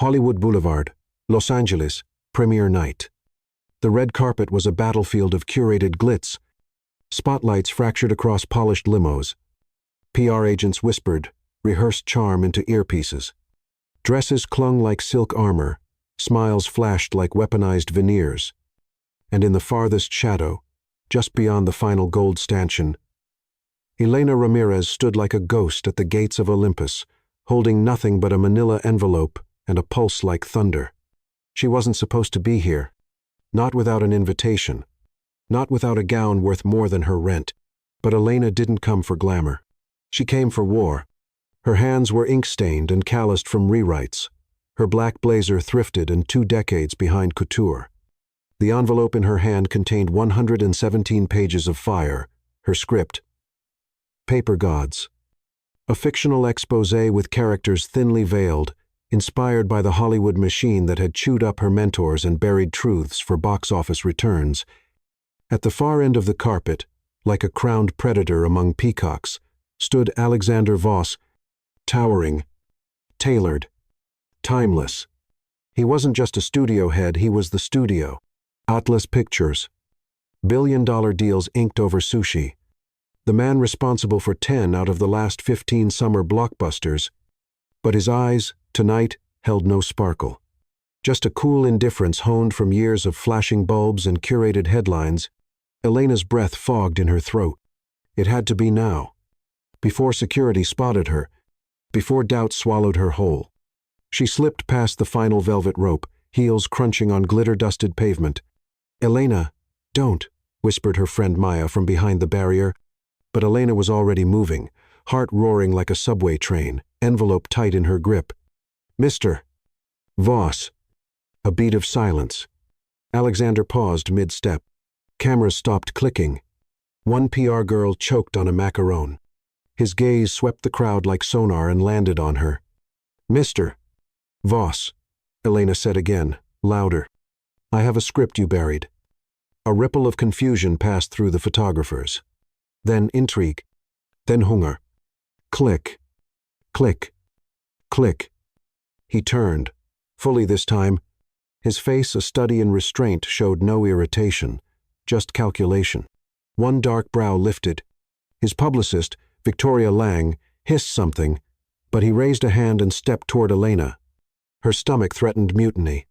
Hollywood Boulevard, Los Angeles, premiere night. The red carpet was a battlefield of curated glitz. Spotlights fractured across polished limos. PR agents whispered, rehearsed charm into earpieces. Dresses clung like silk armor, smiles flashed like weaponized veneers. And in the farthest shadow, just beyond the final gold stanchion, Elena Ramirez stood like a ghost at the gates of Olympus, holding nothing but a manila envelope and a pulse like thunder. She wasn't supposed to be here. Not without an invitation. Not without a gown worth more than her rent. But Elena didn't come for glamour. She came for war. Her hands were ink-stained and calloused from rewrites. Her black blazer thrifted and 2 decades behind couture. The envelope in her hand contained 117 pages of fire, her script. Paper Gods. A fictional exposé with characters thinly veiled, inspired by the Hollywood machine that had chewed up her mentors and buried truths for box office returns. At the far end of the carpet, like a crowned predator among peacocks, stood Alexander Voss, towering, tailored, timeless. He wasn't just a studio head, he was the studio. Atlas Pictures. Billion-dollar deals inked over sushi. The man responsible for 10 out of the last 15 summer blockbusters. But his eyes, tonight, held no sparkle. Just a cool indifference honed from years of flashing bulbs and curated headlines. Elena's breath fogged in her throat. It had to be now. Before security spotted her. Before doubt swallowed her whole. She slipped past the final velvet rope, heels crunching on glitter-dusted pavement. "Elena, don't," whispered her friend Maya from behind the barrier. But Elena was already moving, heart roaring like a subway train, envelope tight in her grip. "Mr. Voss." A beat of silence. Alexander paused mid-step. Cameras stopped clicking. One PR girl choked on a macaron. His gaze swept the crowd like sonar and landed on her. "Mr. Voss," Elena said again, louder. "I have a script you buried." A ripple of confusion passed through the photographers. Then intrigue. Then hunger. Click. Click. Click. He turned. Fully this time. His face, a study in restraint, showed no irritation, just calculation. One dark brow lifted. His publicist, Victoria Lang, hissed something, but he raised a hand and stepped toward Elena. Her stomach threatened mutiny.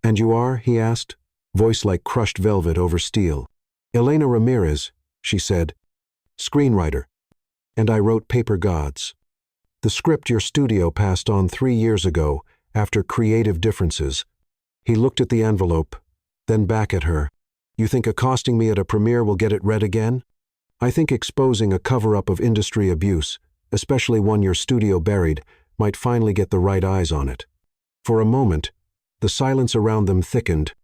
"And you are?" he asked, voice like crushed velvet over steel. "Elena Ramirez," she said. "Screenwriter. And I wrote Paper Gods. The script your studio passed on 3 years ago, after creative differences." He looked at the envelope, then back at her. "You think accosting me at a premiere will get it read again? I think exposing a cover-up of industry abuse, especially one your studio buried, might finally get the right eyes on it." For a moment, the silence around them thickened.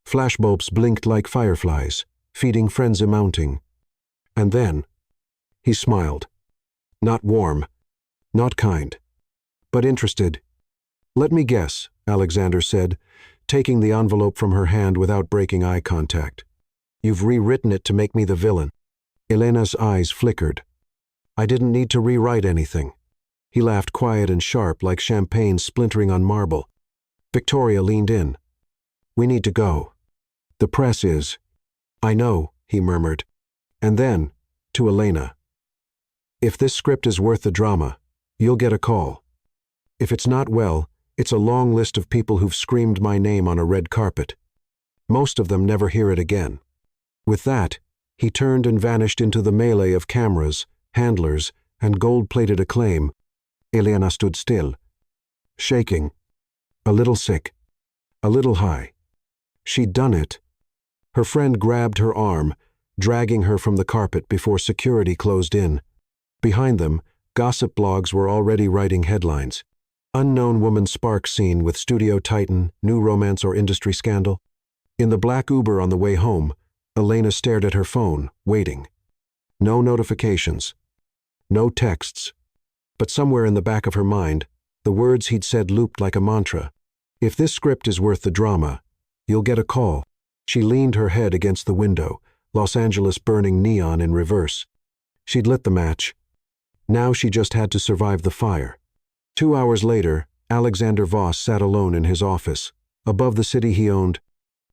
Flashbulbs blinked like fireflies, feeding frenzy mounting. And then, he smiled. Not warm, not kind, but interested. "Let me guess," Alexander said, taking the envelope from her hand without breaking eye contact. "You've rewritten it to make me the villain." Elena's eyes flickered. "I didn't need to rewrite anything." He laughed quiet and sharp like champagne splintering on marble. Victoria leaned in. "We need to go. The press is—" "I know," he murmured. And then, to Elena, "If this script is worth the drama, you'll get a call. If it's not, well, it's a long list of people who've screamed my name on a red carpet. Most of them never hear it again." With that, he turned and vanished into the melee of cameras, handlers, and gold-plated acclaim. Elena stood still, shaking, a little sick, a little high. She'd done it. Her friend grabbed her arm, dragging her from the carpet before security closed in. Behind them, gossip blogs were already writing headlines. "Unknown woman sparks scene with studio titan, new romance or industry scandal." In the black Uber on the way home, Elena stared at her phone, waiting. No notifications. No texts. But somewhere in the back of her mind, the words he'd said looped like a mantra. "If this script is worth the drama, you'll get a call." She leaned her head against the window, Los Angeles burning neon in reverse. She'd lit the match. Now she just had to survive the fire. 2 hours later, Alexander Voss sat alone in his office. Above the city he owned,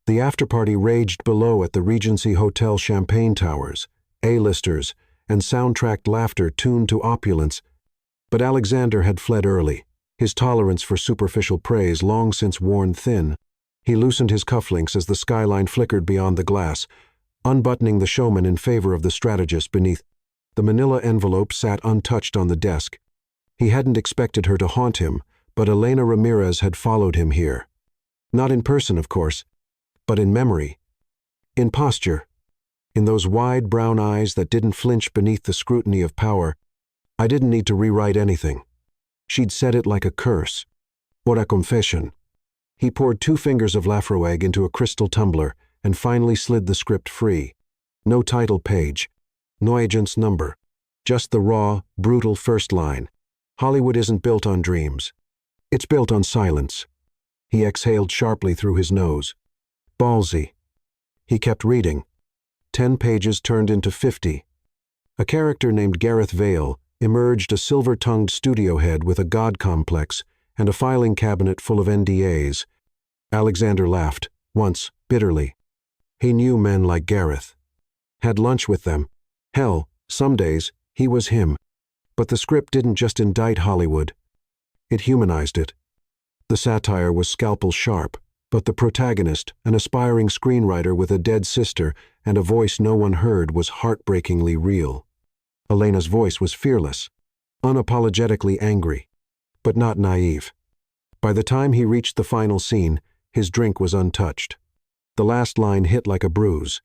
the after-party raged below at the Regency Hotel Champagne Towers, A-listers, and soundtracked laughter tuned to opulence. But Alexander had fled early, his tolerance for superficial praise long since worn thin. He loosened his cufflinks as the skyline flickered beyond the glass, unbuttoning the showman in favor of the strategist beneath. The manila envelope sat untouched on the desk. He hadn't expected her to haunt him, but Elena Ramirez had followed him here. Not in person, of course, but in memory, in posture, in those wide brown eyes that didn't flinch beneath the scrutiny of power. I didn't need to rewrite anything. She'd said it like a curse. Or a confession. He poured 2 fingers of Lafroig into a crystal tumbler and finally slid the script free. No title page, no agent's number, just the raw, brutal first line. Hollywood isn't built on dreams. It's built on silence. He exhaled sharply through his nose. Ballsy. He kept reading. 10 pages turned into 50. A character named Gareth Vale emerged, a silver-tongued studio head with a god complex and a filing cabinet full of NDAs. Alexander laughed, once, bitterly. He knew men like Gareth. Had lunch with them. Hell, some days, he was him. But the script didn't just indict Hollywood. It humanized it. The satire was scalpel sharp, but the protagonist, an aspiring screenwriter with a dead sister and a voice no one heard, was heartbreakingly real. Elena's voice was fearless, unapologetically angry, but not naive. By the time he reached the final scene, his drink was untouched. The last line hit like a bruise.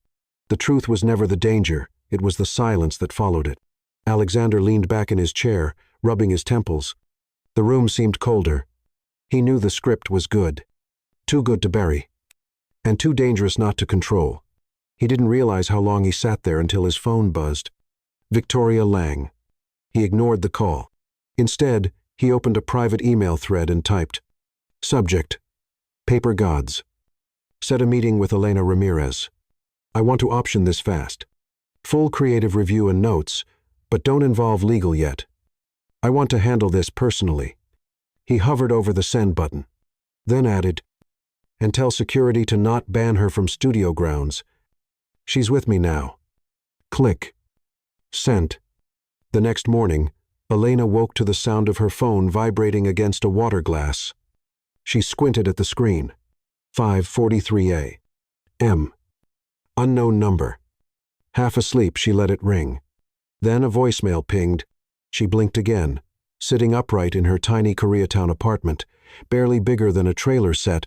The truth was never the danger, it was the silence that followed it. Alexander leaned back in his chair, rubbing his temples. The room seemed colder. He knew the script was good. Too good to bury. And too dangerous not to control. He didn't realize how long he sat there until his phone buzzed. Victoria Lang. He ignored the call. Instead, he opened a private email thread and typed, Subject: Paper Gods. Set a meeting with Elena Ramirez. I want to option this fast. Full creative review and notes, but don't involve legal yet. I want to handle this personally. He hovered over the send button, then added, and tell security to not ban her from studio grounds. She's with me now. Click. Sent. The next morning, Elena woke to the sound of her phone vibrating against a water glass. She squinted at the screen. 5:43 a.m. Unknown number. Half asleep, she let it ring. Then a voicemail pinged. She blinked again, sitting upright in her tiny Koreatown apartment, barely bigger than a trailer set.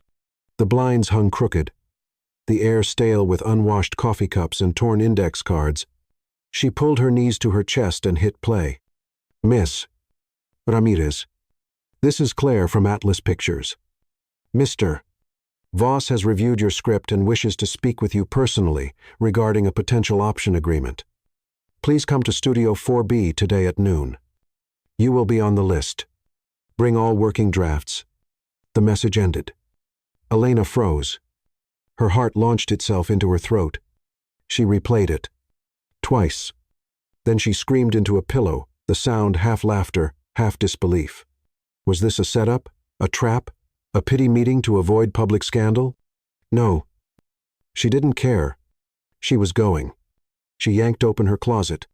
The blinds hung crooked, the air stale with unwashed coffee cups and torn index cards. She pulled her knees to her chest and hit play. Miss Ramirez. This is Claire from Atlas Pictures. Mr. Voss has reviewed your script and wishes to speak with you personally regarding a potential option agreement. Please come to Studio 4B today at noon. You will be on the list. Bring all working drafts. The message ended. Elena froze. Her heart launched itself into her throat. She replayed it. Twice. Then she screamed into a pillow, the sound half laughter, half disbelief. Was this a setup? A trap? A pity meeting to avoid public scandal? No. She didn't care. She was going. She yanked open her closet.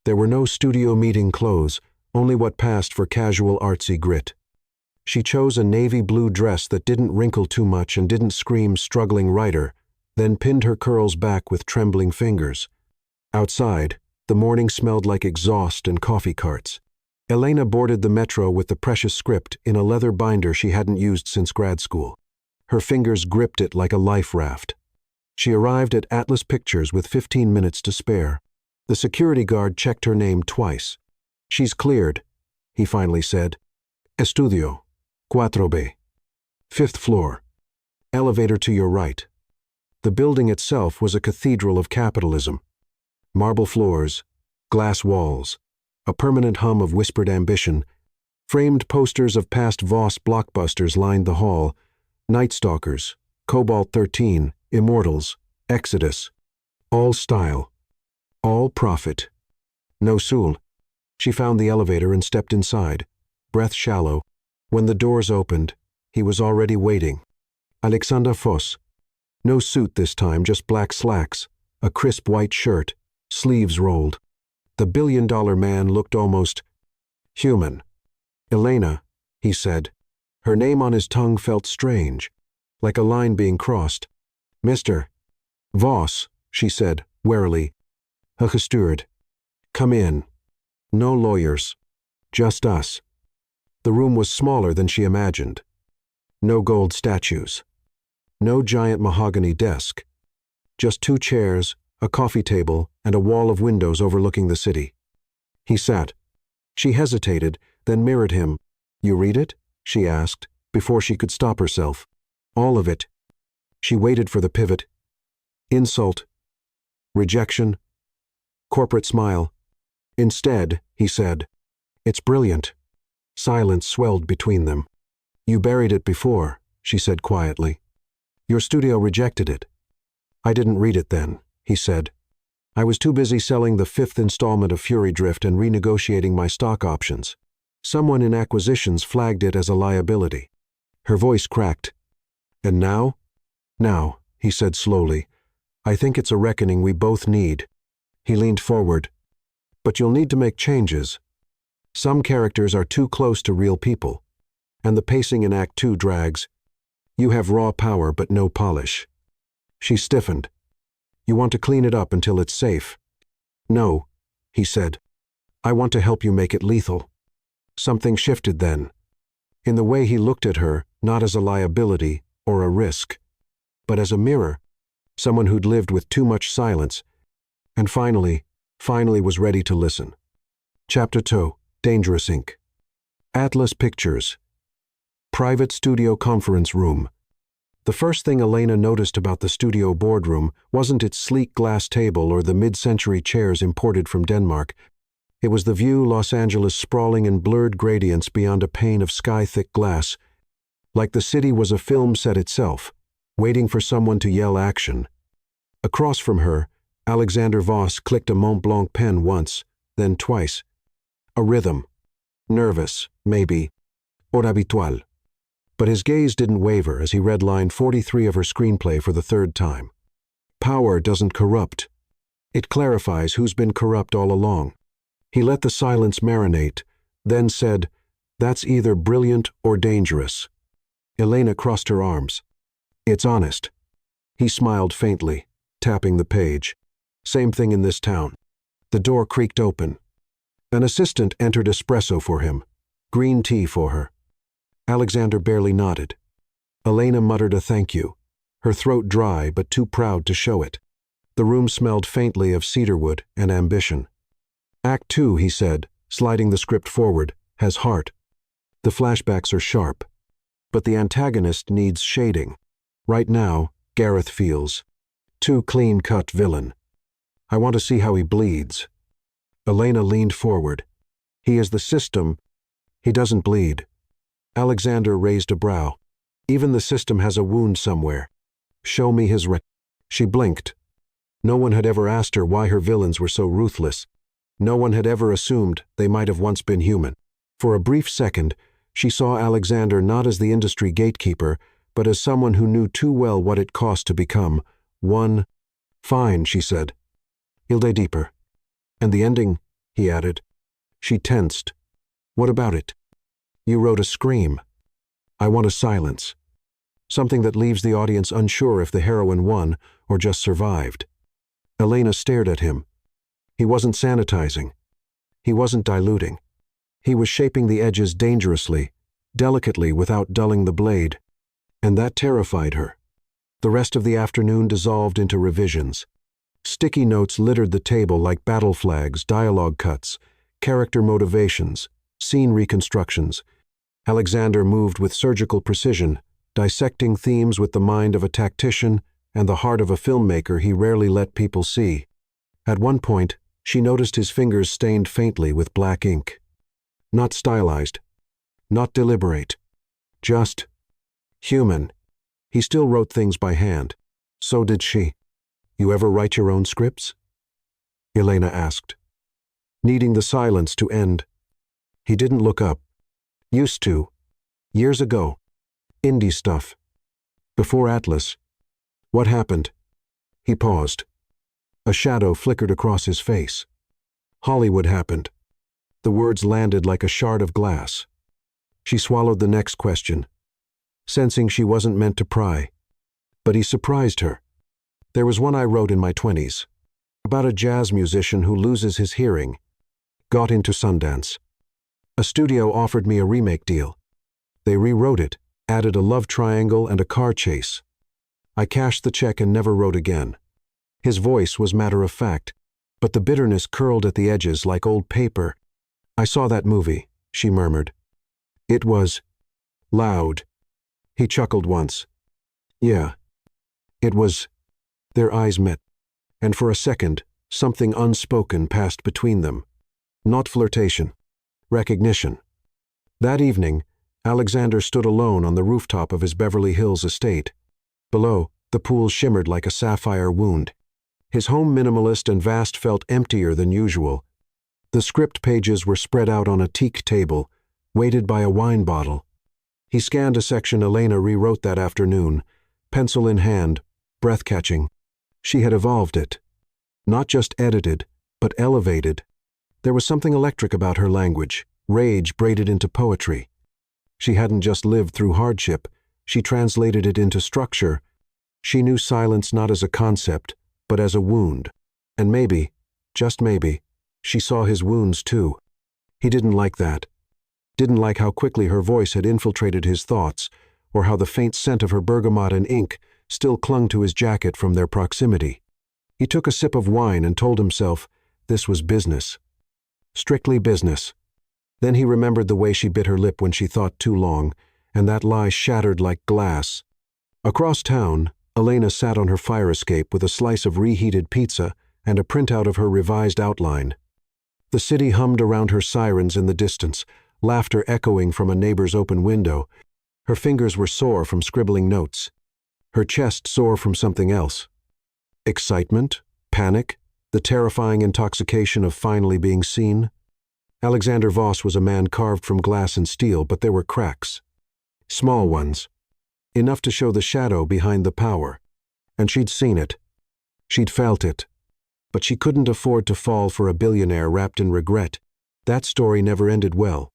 There were no studio meeting clothes, only what passed for casual artsy grit. She chose a navy blue dress that didn't wrinkle too much and didn't scream struggling writer, then pinned her curls back with trembling fingers. Outside, the morning smelled like exhaust and coffee carts. Elena boarded the metro with the precious script in a leather binder she hadn't used since grad school. Her fingers gripped it like a life raft. She arrived at Atlas Pictures with 15 minutes to spare. The security guard checked her name twice. She's cleared, he finally said. Estudio, 4B. 5th floor. Elevator to your right. The building itself was a cathedral of capitalism. Marble floors, glass walls, a permanent hum of whispered ambition. Framed posters of past Voss blockbusters lined the hall. Night Stalkers, Cobalt 13, Immortals, Exodus. All style. All profit. No soul. She found the elevator and stepped inside, breath shallow, When the doors opened, he was already waiting. Alexander Voss. No suit this time, just black slacks, a crisp white shirt, sleeves rolled. The billion-dollar man looked almost human. Elena, he said. Her name on his tongue felt strange, like a line being crossed. Mr. Voss, she said, warily. Gestuurd. Come in. No lawyers. Just us. The room was smaller than she imagined. No gold statues. No giant mahogany desk. Just 2 chairs, a coffee table, and a wall of windows overlooking the city. He sat. She hesitated, then mirrored him. You read it? She asked, before she could stop herself. All of it. She waited for the pivot. Insult. Rejection. Corporate smile. Instead, he said, it's brilliant. Silence swelled between them. You buried it before, she said quietly. Your studio rejected it. I didn't read it then, he said. I was too busy selling the 5th installment of Fury Drift and renegotiating my stock options. Someone in acquisitions flagged it as a liability. Her voice cracked. And now? Now, he said slowly. I think it's a reckoning we both need. He leaned forward. But you'll need to make changes. Some characters are too close to real people. And the pacing in Act 2 drags. You have raw power but no polish. She stiffened. You want to clean it up until it's safe. No, he said. I want to help you make it lethal. Something shifted then. In the way he looked at her, not as a liability or a risk, but as a mirror, someone who'd lived with too much silence, and finally was ready to listen. Chapter 2, Dangerous Inc. Atlas Pictures. Private studio conference room. The first thing Elena noticed about the studio boardroom wasn't its sleek glass table or the mid-century chairs imported from Denmark. It was the view Los Angeles sprawling in blurred gradients beyond a pane of sky-thick glass, like the city was a film set itself, waiting for someone to yell action. Across from her, Alexander Voss clicked a Mont Blanc pen once, then twice. A rhythm. Nervous, maybe. Hors habitual. But his gaze didn't waver as he read line 43 of her screenplay for the 3rd time. Power doesn't corrupt. It clarifies who's been corrupt all along. He let the silence marinate, then said, That's either brilliant or dangerous. Elena crossed her arms. It's honest. He smiled faintly, tapping the page. Same thing in this town. The door creaked open. An assistant entered espresso for him. Green tea for her. Alexander barely nodded. Elena muttered a thank you, her throat dry but too proud to show it. The room smelled faintly of cedarwood and ambition. Act 2, he said, sliding the script forward, has heart. The flashbacks are sharp. But the antagonist needs shading. Right now, Gareth feels too clean-cut villain. I want to see how he bleeds. Elena leaned forward. He is the system. He doesn't bleed. Alexander raised a brow. Even the system has a wound somewhere. Show me his She blinked. No one had ever asked her why her villains were so ruthless. No one had ever assumed they might have once been human. For a brief second, she saw Alexander not as the industry gatekeeper, but as someone who knew too well what it cost to become one. Fine, she said. Il day deeper. And the ending, he added. She tensed. What about it? You wrote a scream. I want a silence. Something that leaves the audience unsure if the heroine won or just survived. Elena stared at him. He wasn't sanitizing. He wasn't diluting. He was shaping the edges dangerously, delicately without dulling the blade. And that terrified her. The rest of the afternoon dissolved into revisions. Sticky notes littered the table like battle flags, dialogue cuts, character motivations, scene reconstructions. Alexander moved with surgical precision, dissecting themes with the mind of a tactician and the heart of a filmmaker he rarely let people see. At one point, she noticed his fingers stained faintly with black ink. Not stylized. Not deliberate. Just human. He still wrote things by hand. So did she. You ever write your own scripts? Elena asked, needing the silence to end. He didn't look up. Used to. Years ago. Indie stuff. Before Atlas. What happened? He paused. A shadow flickered across his face. Hollywood happened. The words landed like a shard of glass. She swallowed the next question, sensing she wasn't meant to pry. But he surprised her. There was one I wrote in my 20s, about a jazz musician who loses his hearing. Got into Sundance. A studio offered me a remake deal. They rewrote it, added a love triangle and a car chase. I cashed the check and never wrote again. His voice was matter-of-fact, but the bitterness curled at the edges like old paper. I saw that movie, she murmured. It was loud. He chuckled once. Yeah. It was. Their eyes met, and for a second, something unspoken passed between them. Not flirtation. Recognition. That evening, Alexander stood alone on the rooftop of his Beverly Hills estate. Below, the pool shimmered like a sapphire wound. His home, minimalist and vast, felt emptier than usual. The script pages were spread out on a teak table, weighted by a wine bottle. He scanned a section Elena rewrote that afternoon, pencil in hand, breath-catching. She had evolved it. Not just edited, but elevated. There was something electric about her language, rage braided into poetry. She hadn't just lived through hardship, she translated it into structure. She knew silence not as a concept, but as a wound. And maybe, just maybe, she saw his wounds too. He didn't like that. Didn't like how quickly her voice had infiltrated his thoughts, or how the faint scent of her bergamot and ink still clung to his jacket from their proximity. He took a sip of wine and told himself this was business. Strictly business. Then he remembered the way she bit her lip when she thought too long, and that lie shattered like glass. Across town, Elena sat on her fire escape with a slice of reheated pizza and a printout of her revised outline. The city hummed around her sirens in the distance, laughter echoing from a neighbor's open window. Her fingers were sore from scribbling notes. Her chest sore from something else. Excitement, panic, the terrifying intoxication of finally being seen. Alexander Voss was a man carved from glass and steel, but there were cracks. Small ones. Enough to show the shadow behind the power. And she'd seen it. She'd felt it. But she couldn't afford to fall for a billionaire wrapped in regret. That story never ended well.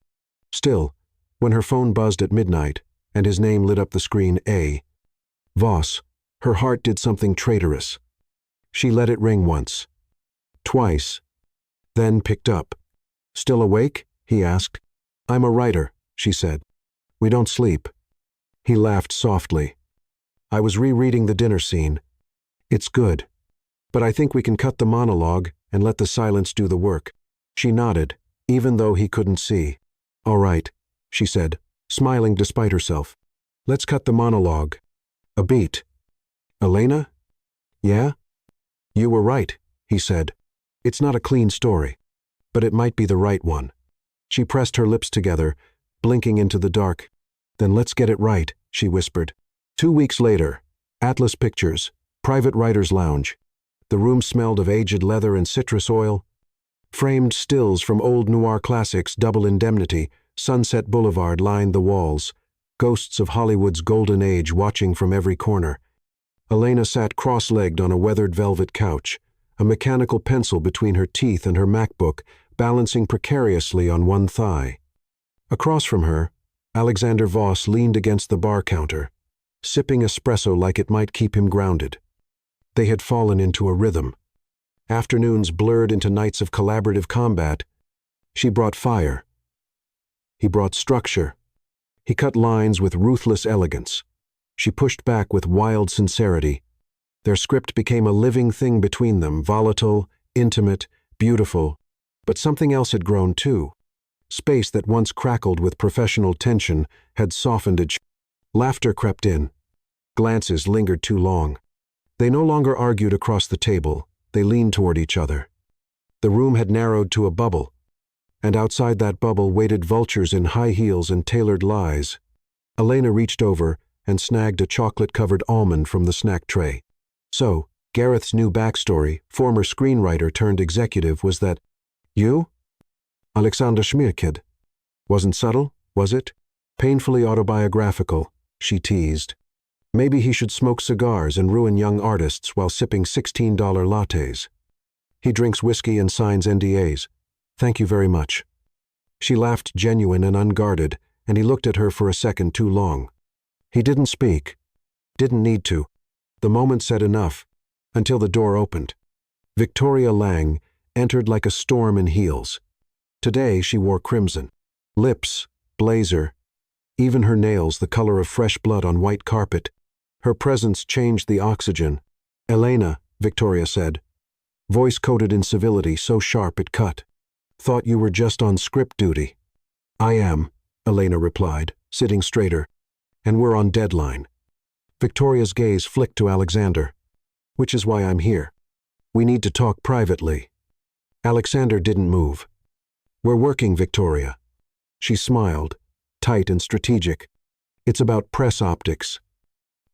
Still, when her phone buzzed at midnight, and his name lit up the screen, Voss, her heart did something traitorous. She let it ring once. Twice. Then picked up. Still awake? He asked. I'm a writer, she said. We don't sleep. He laughed softly. I was rereading the dinner scene. It's good. But I think we can cut the monologue and let the silence do the work. She nodded, even though he couldn't see. All right, she said, smiling despite herself. Let's cut the monologue. A beat. Elena? Yeah? You were right, he said. It's not a clean story, but it might be the right one. She pressed her lips together, blinking into the dark. Then let's get it right, she whispered. 2 weeks later, Atlas Pictures, private writer's lounge. The room smelled of aged leather and citrus oil. Framed stills from old noir classics, Double Indemnity, Sunset Boulevard lined the walls, ghosts of Hollywood's golden age watching from every corner. Elena sat cross-legged on a weathered velvet couch, a mechanical pencil between her teeth and her MacBook balancing precariously on one thigh. Across from her, Alexander Voss leaned against the bar counter, sipping espresso like it might keep him grounded. They had fallen into a rhythm. Afternoons blurred into nights of collaborative combat. She brought fire. He brought structure. He cut lines with ruthless elegance. She pushed back with wild sincerity. Their script became a living thing between them, volatile, intimate, beautiful. But something else had grown too. Space that once crackled with professional tension had softened its. Laughter crept in. Glances lingered too long. They no longer argued across the table. They leaned toward each other. The room had narrowed to a bubble, and outside that bubble waited vultures in high heels and tailored lies. Elena reached over and snagged a chocolate-covered almond from the snack tray. So, Gareth's new backstory, former screenwriter turned executive, was that, you? Alexander Schmierkid. Wasn't subtle, was it? Painfully autobiographical, she teased. Maybe he should smoke cigars and ruin young artists while sipping $16 lattes. He drinks whiskey and signs NDAs. Thank you very much. She laughed, genuine and unguarded, and he looked at her for a second too long. He didn't speak. Didn't need to. The moment said enough, until the door opened. Victoria Lang entered like a storm in heels. Today she wore crimson. Lips, blazer, even her nails the color of fresh blood on white carpet. Her presence changed the oxygen. "Elena," Victoria said, voice coated in civility so sharp it cut. "Thought you were just on script duty." "I am," Elena replied, sitting straighter. "And we're on deadline." Victoria's gaze flicked to Alexander. "Which is why I'm here. We need to talk privately." Alexander didn't move. "We're working, Victoria." She smiled, tight and strategic. "It's about press optics.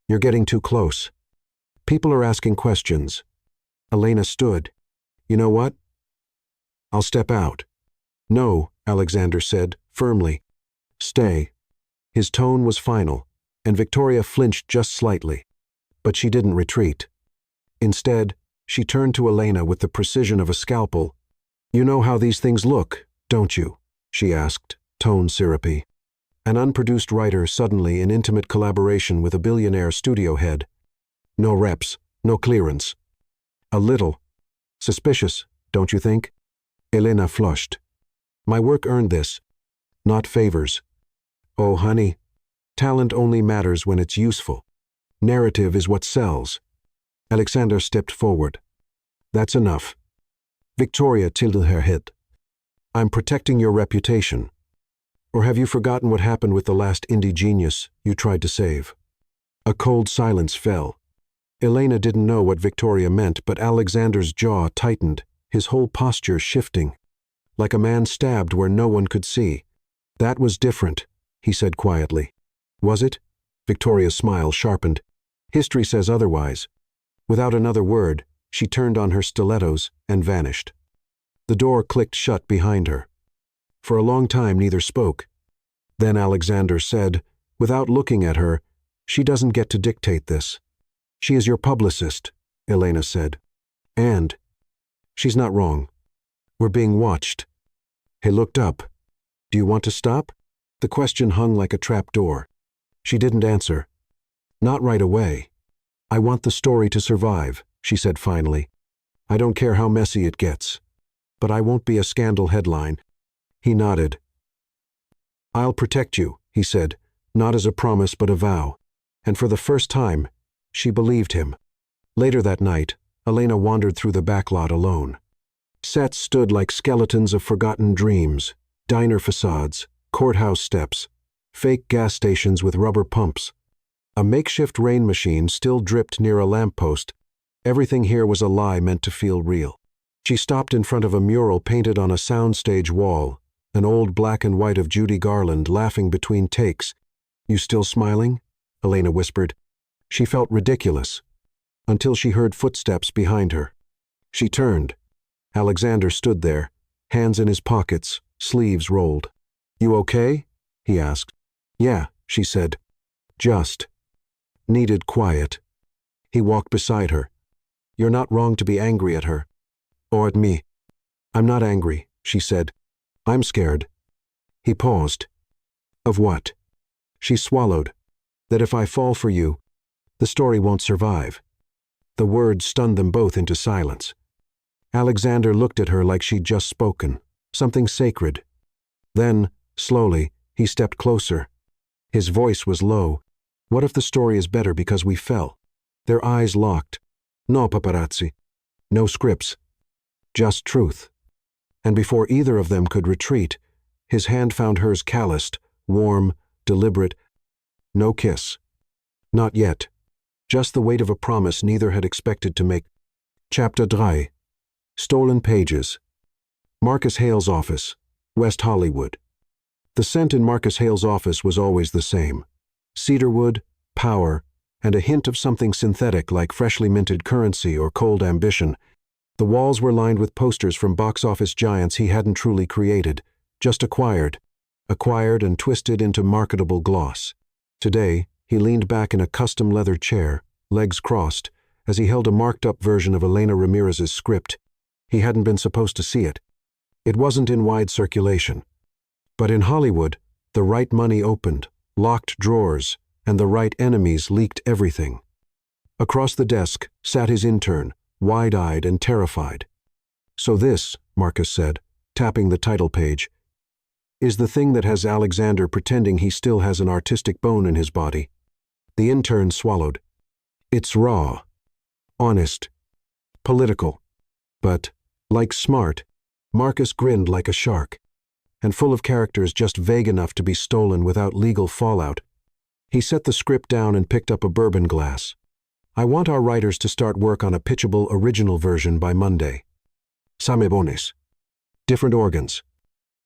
You're getting too close. People are asking questions." Elena stood. "You know what? I'll step out." "No," Alexander said, firmly. "Stay." His tone was final, and Victoria flinched just slightly. But she didn't retreat. Instead, she turned to Elena with the precision of a scalpel. "You know how these things look, don't you?" she asked, tone syrupy. An unproduced writer suddenly in intimate collaboration with a billionaire studio head. No reps, no clearance. A little suspicious, don't you think? Elena flushed. "My work earned this, not favors." "Oh, honey, talent only matters when it's useful. Narrative is what sells." Alexander stepped forward. "That's enough." Victoria tilted her head. "I'm protecting your reputation. Or have you forgotten what happened with the last indie genius you tried to save?" A cold silence fell. Elena didn't know what Victoria meant, but Alexander's jaw tightened, his whole posture shifting, like a man stabbed where no one could see. "That was different," he said quietly. "Was it?" Victoria's smile sharpened. "History says otherwise." Without another word, she turned on her stilettos and vanished. The door clicked shut behind her. For a long time neither spoke. Then Alexander said, without looking at her, "She doesn't get to dictate this." "She is your publicist," Elena said. "And she's not wrong. We're being watched." He looked up. "Do you want to stop?" The question hung like a trap door. She didn't answer. "Not right away. I want the story to survive," she said finally. "I don't care how messy it gets. But I won't be a scandal headline." He nodded. "I'll protect you," he said, not as a promise but a vow. And for the first time, she believed him. Later that night, Elena wandered through the backlot alone. Sets stood like skeletons of forgotten dreams, diner facades, courthouse steps, fake gas stations with rubber pumps. A makeshift rain machine still dripped near a lamppost. Everything here was a lie meant to feel real. She stopped in front of a mural painted on a soundstage wall, an old black and white of Judy Garland laughing between takes. "You still smiling?" Elena whispered. She felt ridiculous, until she heard footsteps behind her. She turned. Alexander stood there, hands in his pockets, sleeves rolled. "You okay?" he asked. "Yeah," she said. "Just needed quiet." He walked beside her. "You're not wrong to be angry at her. Or at me." "I'm not angry," she said. "I'm scared." He paused. "Of what?" She swallowed. "That if I fall for you, the story won't survive." The words stunned them both into silence. Alexander looked at her like she'd just spoken, something sacred. Then, slowly, he stepped closer. His voice was low. "What if the story is better because we fell?" Their eyes locked. "No paparazzi. No scripts. Just truth." And before either of them could retreat, his hand found hers calloused, warm, deliberate. No kiss. Not yet. Just the weight of a promise neither had expected to make. Chapter 3. Stolen Pages. Marcus Hale's office, West Hollywood. The scent in Marcus Hale's office was always the same. Cedarwood, power, and a hint of something synthetic like freshly minted currency or cold ambition. The walls were lined with posters from box office giants he hadn't truly created, just acquired. acquired and twisted into marketable gloss. Today, he leaned back in a custom leather chair, legs crossed, as he held a marked-up version of Elena Ramirez's script. He hadn't been supposed to see it. It wasn't in wide circulation. But in Hollywood, the right money opened, locked drawers, and the right enemies leaked everything. Across the desk sat his intern, wide-eyed and terrified. "So this," Marcus said, tapping the title page, "is the thing that has Alexander pretending he still has an artistic bone in his body." The intern swallowed. "It's raw, honest, political, but, like smart," Marcus grinned like a shark, "and full of characters just vague enough to be stolen without legal fallout." He set the script down and picked up a bourbon glass. "I want our writers to start work on a pitchable original version by Monday. Samebones. Different organs.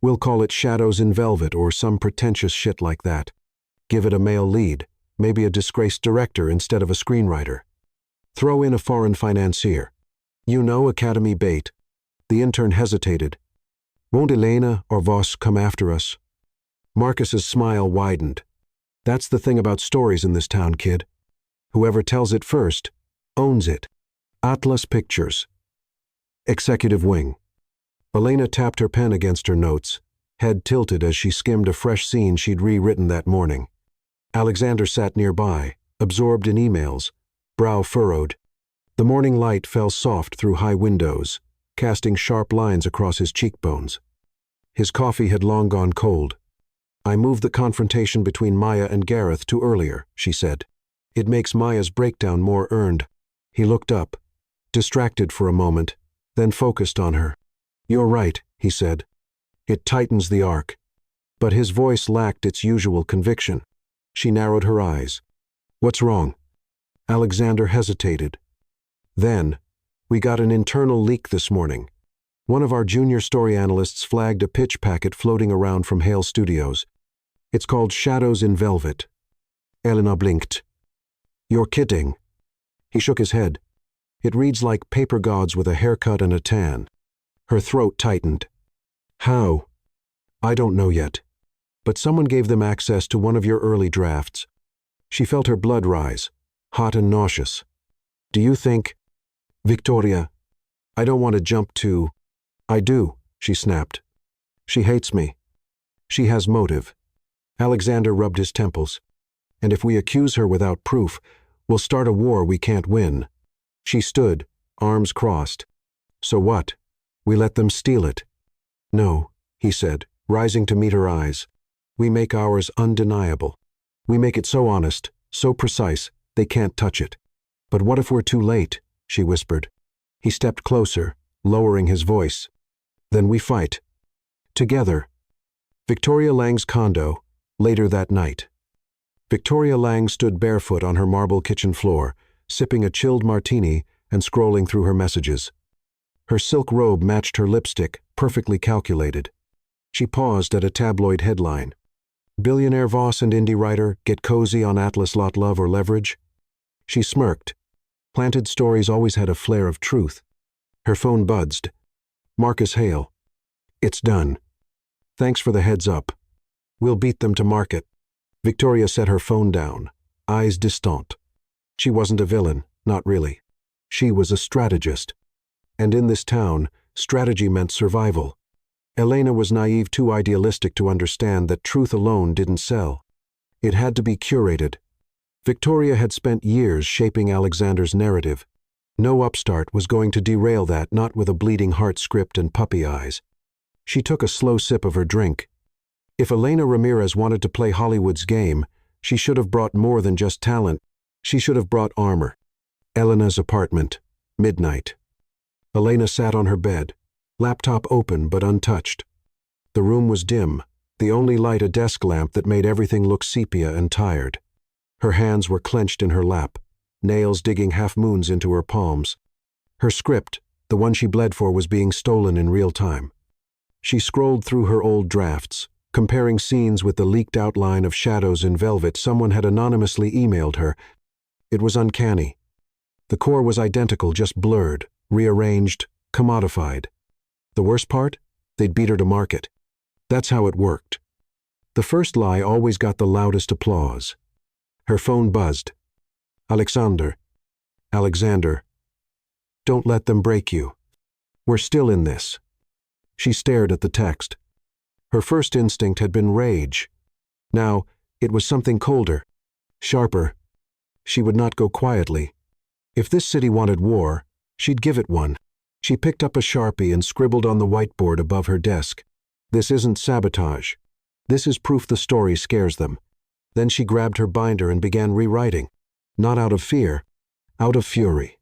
We'll call it Shadows in Velvet or some pretentious shit like that. Give it a male lead, maybe a disgraced director instead of a screenwriter. Throw in a foreign financier. You know, Academy bait." The intern hesitated. "Won't Elena or Voss come after us?" Marcus's smile widened. "That's the thing about stories in this town, kid. Whoever tells it first owns it. Atlas Pictures. Executive Wing." Elena tapped her pen against her notes, head tilted as she skimmed a fresh scene she'd rewritten that morning. Alexander sat nearby, absorbed in emails, brow furrowed. The morning light fell soft through high windows, casting sharp lines across his cheekbones. His coffee had long gone cold. "I moved the confrontation between Maya and Gareth to earlier," she said. "It makes Maya's breakdown more earned." He looked up, distracted for a moment, then focused on her. "You're right," he said. "It tightens the arc." But his voice lacked its usual conviction. She narrowed her eyes. "What's wrong?" Alexander hesitated. Then, "We got an internal leak this morning. One of our junior story analysts flagged a pitch packet floating around from Hale Studios. It's called Shadows in Velvet." Elena blinked. "You're kidding." He shook his head. "It reads like Paper Gods with a haircut and a tan." Her throat tightened. "How?" "I don't know yet. But someone gave them access to one of your early drafts." She felt her blood rise, hot and nauseous. "Do you think—" "Victoria, I don't want to jump to—" "I do," she snapped. "She hates me. She has motive." Alexander rubbed his temples. "And if we accuse her without proof, we'll start a war we can't win." She stood, arms crossed. "So what? We let them steal it?" "No," he said, rising to meet her eyes. "We make ours undeniable. We make it so honest, so precise, they can't touch it." "But what if we're too late?" she whispered. He stepped closer, lowering his voice. "Then we fight. Together." Victoria Lang's condo, later that night. Victoria Lang stood barefoot on her marble kitchen floor, sipping a chilled martini and scrolling through her messages. Her silk robe matched her lipstick, perfectly calculated. She paused at a tabloid headline. "Billionaire Voss and indie writer get cozy on Atlas Lot Love or Leverage?" She smirked. Planted stories always had a flair of truth. Her phone buzzed. Marcus Hale. "It's done. Thanks for the heads up. We'll beat them to market." Victoria set her phone down, eyes distant. She wasn't a villain, not really. She was a strategist. And in this town, strategy meant survival. Elena was naive, too idealistic to understand that truth alone didn't sell. It had to be curated. Victoria had spent years shaping Alexander's narrative. No upstart was going to derail that, not with a bleeding heart script and puppy eyes. She took a slow sip of her drink. If Elena Ramirez wanted to play Hollywood's game, she should have brought more than just talent. She should have brought armor. Elena's apartment. Midnight. Elena sat on her bed, laptop open but untouched. The room was dim, the only light a desk lamp that made everything look sepia and tired. Her hands were clenched in her lap, nails digging half-moons into her palms. Her script, the one she bled for, was being stolen in real time. She scrolled through her old drafts, comparing scenes with the leaked outline of Shadows in Velvet someone had anonymously emailed her. It was uncanny. The core was identical, just blurred, rearranged, commodified. The worst part? They'd beat her to market. That's how it worked. The first lie always got the loudest applause. Her phone buzzed. Alexander. Alexander. Don't let them break you. We're still in this. She stared at the text. Her first instinct had been rage. Now, it was something colder, sharper. She would not go quietly. If this city wanted war, she'd give it one. She picked up a Sharpie and scribbled on the whiteboard above her desk. This isn't sabotage. This is proof the story scares them. Then she grabbed her binder and began rewriting. Not out of fear, out of fury.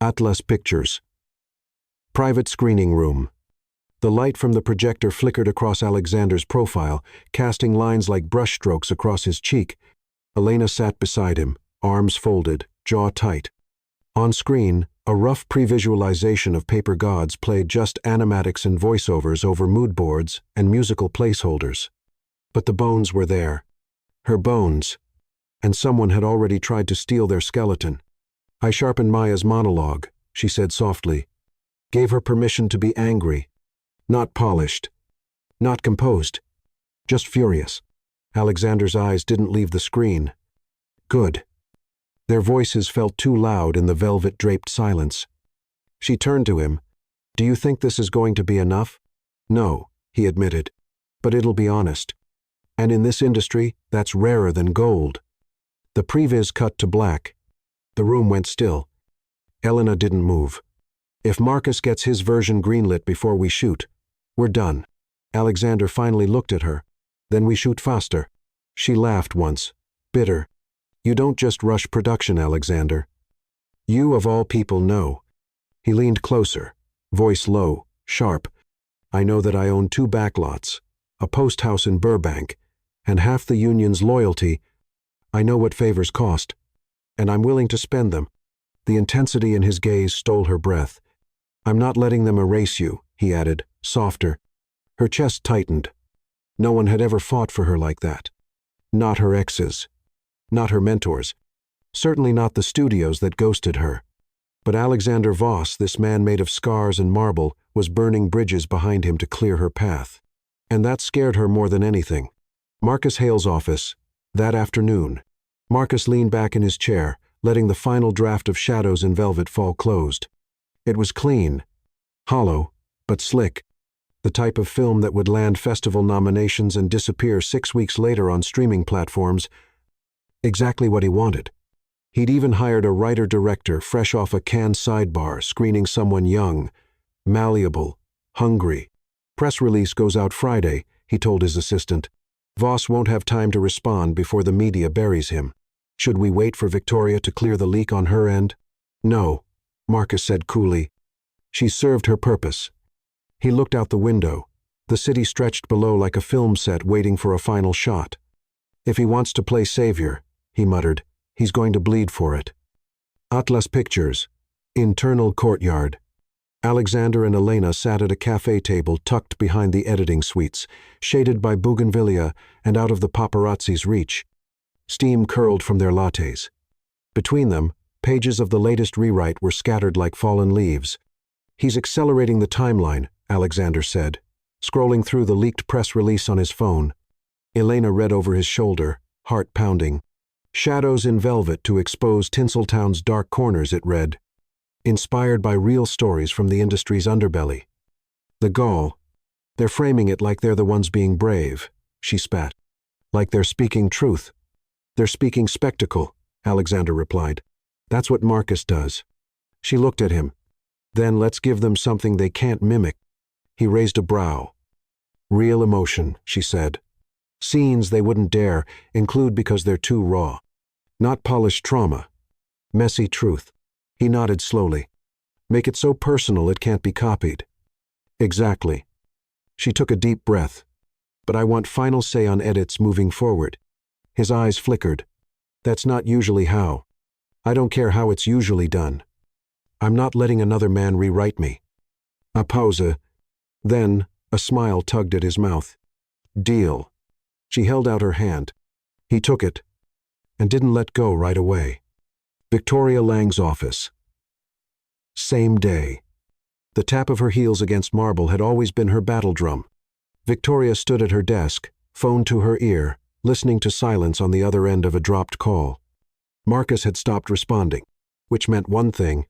Atlas Pictures. Private screening room. The light from the projector flickered across Alexander's profile, casting lines like brushstrokes across his cheek. Elena sat beside him, arms folded, jaw tight. On screen, a rough pre-visualization of paper gods played just animatics and voiceovers over mood boards and musical placeholders. But the bones were there. Her bones. And someone had already tried to steal their skeleton. I sharpened Maya's monologue, she said softly. Gave her permission to be angry. Not polished. Not composed. Just furious. Alexander's eyes didn't leave the screen. Good. Their voices felt too loud in the velvet-draped silence. She turned to him. Do you think this is going to be enough? No, he admitted. But it'll be honest. And in this industry, that's rarer than gold. The previs cut to black. The room went still. Elena didn't move. If Marcus gets his version greenlit before we shoot, we're done. Alexander finally looked at her. Then we shoot faster. She laughed once, bitter. You don't just rush production, Alexander. You of all people know. He leaned closer, voice low, sharp. I know that I own 2 backlots, a post house in Burbank, and half the union's loyalty. I know what favors cost, and I'm willing to spend them. The intensity in his gaze stole her breath. I'm not letting them erase you, he added, softer. Her chest tightened. No one had ever fought for her like that. Not her exes. Not her mentors. Certainly not the studios that ghosted her. But Alexander Voss, this man made of scars and marble, was burning bridges behind him to clear her path. And that scared her more than anything. Marcus Hale's office. That afternoon. Marcus leaned back in his chair, letting the final draft of Shadows in Velvet fall closed. It was clean. Hollow, but slick. The type of film that would land festival nominations and disappear 6 weeks later on streaming platforms. Exactly what he wanted. He'd even hired a writer-director fresh off a Cannes sidebar, screening someone young, malleable, hungry. Press release goes out Friday, he told his assistant. Voss won't have time to respond before the media buries him. Should we wait for Victoria to clear the leak on her end? No, Marcus said coolly. She served her purpose. He looked out the window. The city stretched below like a film set waiting for a final shot. If he wants to play savior, he muttered, he's going to bleed for it. Atlas Pictures. Internal courtyard. Alexander and Elena sat at a cafe table tucked behind the editing suites, shaded by bougainvillea and out of the paparazzi's reach. Steam curled from their lattes. Between them, pages of the latest rewrite were scattered like fallen leaves. He's accelerating the timeline, Alexander said, scrolling through the leaked press release on his phone. Elena read over his shoulder, heart pounding. Shadows in Velvet to expose Tinseltown's dark corners, it read. Inspired by real stories from the industry's underbelly. The gall. They're framing it like they're the ones being brave, she spat. Like they're speaking truth. They're speaking spectacle, Alexander replied. That's what Marcus does. She looked at him. Then let's give them something they can't mimic. He raised a brow. Real emotion, she said. Scenes they wouldn't dare include because they're too raw. Not polished trauma. Messy truth. He nodded slowly. Make it so personal it can't be copied. Exactly. She took a deep breath. But I want final say on edits moving forward. His eyes flickered. That's not usually how. I don't care how it's usually done. I'm not letting another man rewrite me. A pause. Then, a smile tugged at his mouth. Deal. She held out her hand. He took it, and didn't let go right away. Victoria Lang's office. Same day. The tap of her heels against marble had always been her battle drum. Victoria stood at her desk, phone to her ear, listening to silence on the other end of a dropped call. Marcus had stopped responding, which meant one thing: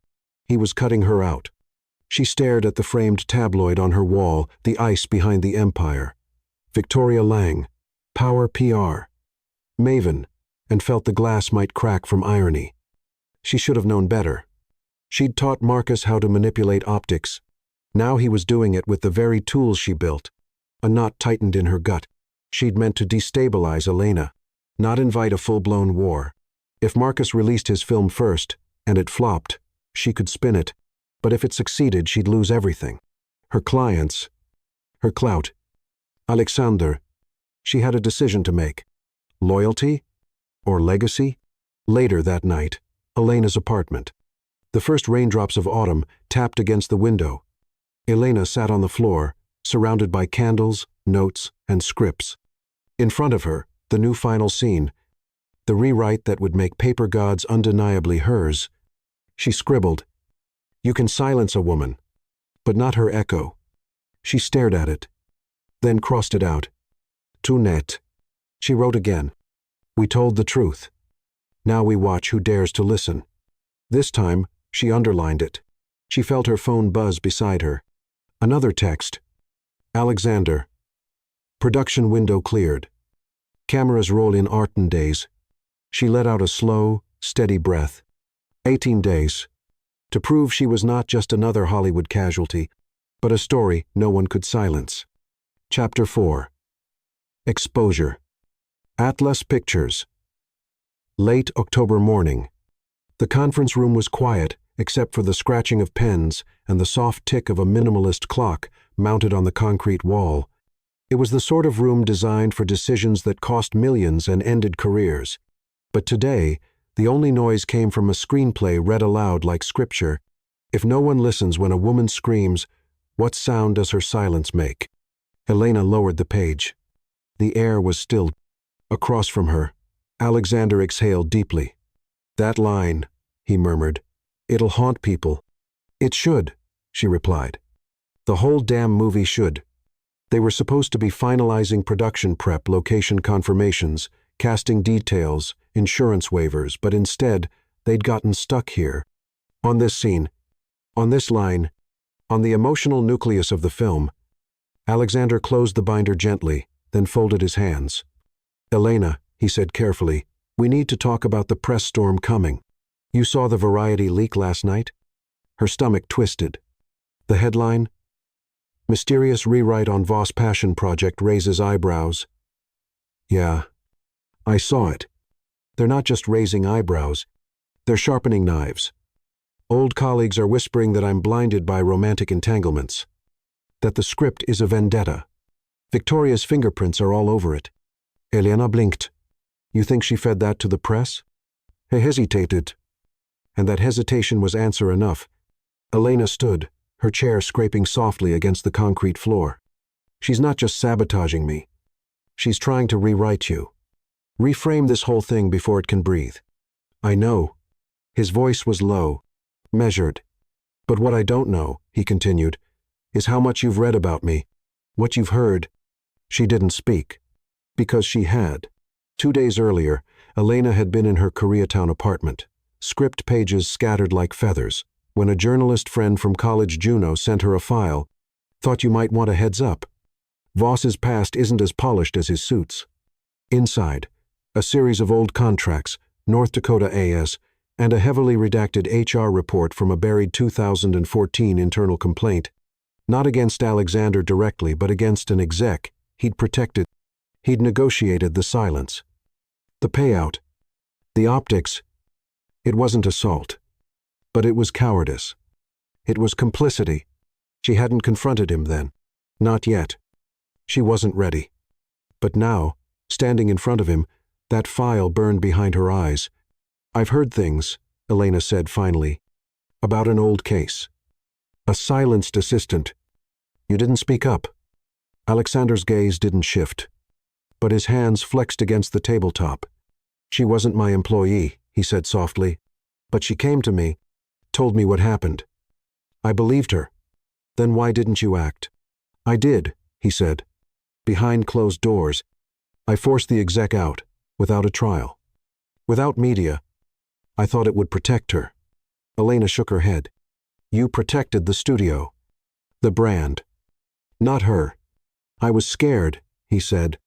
he was cutting her out. She stared at the framed tabloid on her wall, the ice behind the empire. Victoria Lang, Power PR, Maven, and felt the glass might crack from irony. She should have known better. She'd taught Marcus how to manipulate optics. Now he was doing it with the very tools she built. A knot tightened in her gut. She'd meant to destabilize Elena, not invite a full-blown war. If Marcus released his film first, and it flopped, she could spin it. But if it succeeded, she'd lose everything. Her clients, her clout. Alexander. She had a decision to make. Loyalty or legacy? Later that night, Elena's apartment. The first raindrops of autumn tapped against the window. Elena sat on the floor, surrounded by candles, notes, and scripts. In front of her, the new final scene, the rewrite that would make paper gods undeniably hers. She scribbled, "You can silence a woman, but not her echo." She stared at it, then crossed it out. "Too net." She wrote again, "We told the truth. Now we watch who dares to listen." This time, she underlined it. She felt her phone buzz beside her. Another text. "Alexander. Production window cleared. Cameras roll in Arton days." She let out a slow, steady breath. 18 days. To prove she was not just another Hollywood casualty, but a story no one could silence. Chapter 4. Exposure. Atlas Pictures. Late October morning. The conference room was quiet, except for the scratching of pens and the soft tick of a minimalist clock mounted on the concrete wall. It was the sort of room designed for decisions that cost millions and ended careers. But today, the only noise came from a screenplay read aloud like scripture. If no one listens when a woman screams, what sound does her silence make? Elena lowered the page. The air was still. Across from her, Alexander exhaled deeply. "That line," he murmured. "It'll haunt people." "It should," she replied. "The whole damn movie should." They were supposed to be finalizing production prep, location confirmations, casting details, insurance waivers, but instead, they'd gotten stuck here. On this scene, on this line, on the emotional nucleus of the film. Alexander closed the binder gently, then folded his hands. "Elena," he said carefully, "we need to talk about the press storm coming. You saw the Variety leak last night?" Her stomach twisted. The headline? "Mysterious rewrite on Voss Passion Project raises eyebrows." Yeah, I saw it. They're not just raising eyebrows, they're sharpening knives. Old colleagues are whispering that I'm blinded by romantic entanglements, that the script is a vendetta. Victoria's fingerprints are all over it. Elena blinked. "You think she fed that to the press?" He hesitated, and that hesitation was answer enough. Elena stood, her chair scraping softly against the concrete floor. "She's not just sabotaging me. She's trying to rewrite you. Reframe this whole thing before it can breathe." "I know." His voice was low, measured. "But what I don't know," he continued, "is how much you've read about me, what you've heard." She didn't speak, because she had. 2 days earlier, Elena had been in her Koreatown apartment, script pages scattered like feathers, when a journalist friend from College Juno sent her a file. "Thought you might want a heads up. Voss's past isn't as polished as his suits." Inside, a series of old contracts, North Dakota AS, and a heavily redacted HR report from a buried 2014 internal complaint. Not against Alexander directly, but against an exec he'd protected. He'd negotiated the silence. The payout. The optics. It wasn't assault. But it was cowardice. It was complicity. She hadn't confronted him then. Not yet. She wasn't ready. But now, standing in front of him, that file burned behind her eyes. "I've heard things," Elena said finally, "about an old case. A silenced assistant. You didn't speak up." Alexander's gaze didn't shift, but his hands flexed against the tabletop. "She wasn't my employee," he said softly, "but she came to me, told me what happened. I believed her. Then why didn't you act?" "I did," he said. "Behind closed doors. I forced the exec out, without a trial. Without media. I thought it would protect her. Elena shook her head. You protected the studio. The brand. Not her. I was scared, he said,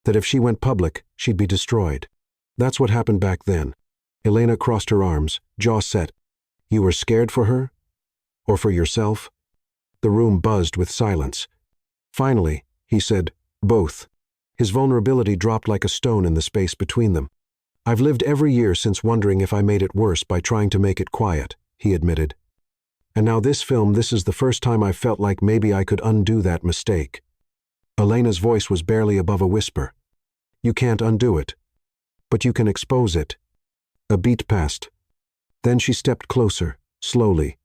that if she went public, she'd be destroyed. That's what happened back then. Elena crossed her arms, jaw set. You were scared for her? Or for yourself? The room buzzed with silence. Finally, he said, both. His vulnerability dropped like a stone in the space between them. I've lived every year since wondering if I made it worse by trying to make it quiet, he admitted. And now this is the first time I felt like maybe I could undo that mistake. Elena's voice was barely above a whisper. You can't undo it. But you can expose it. A beat passed. Then she stepped closer, slowly,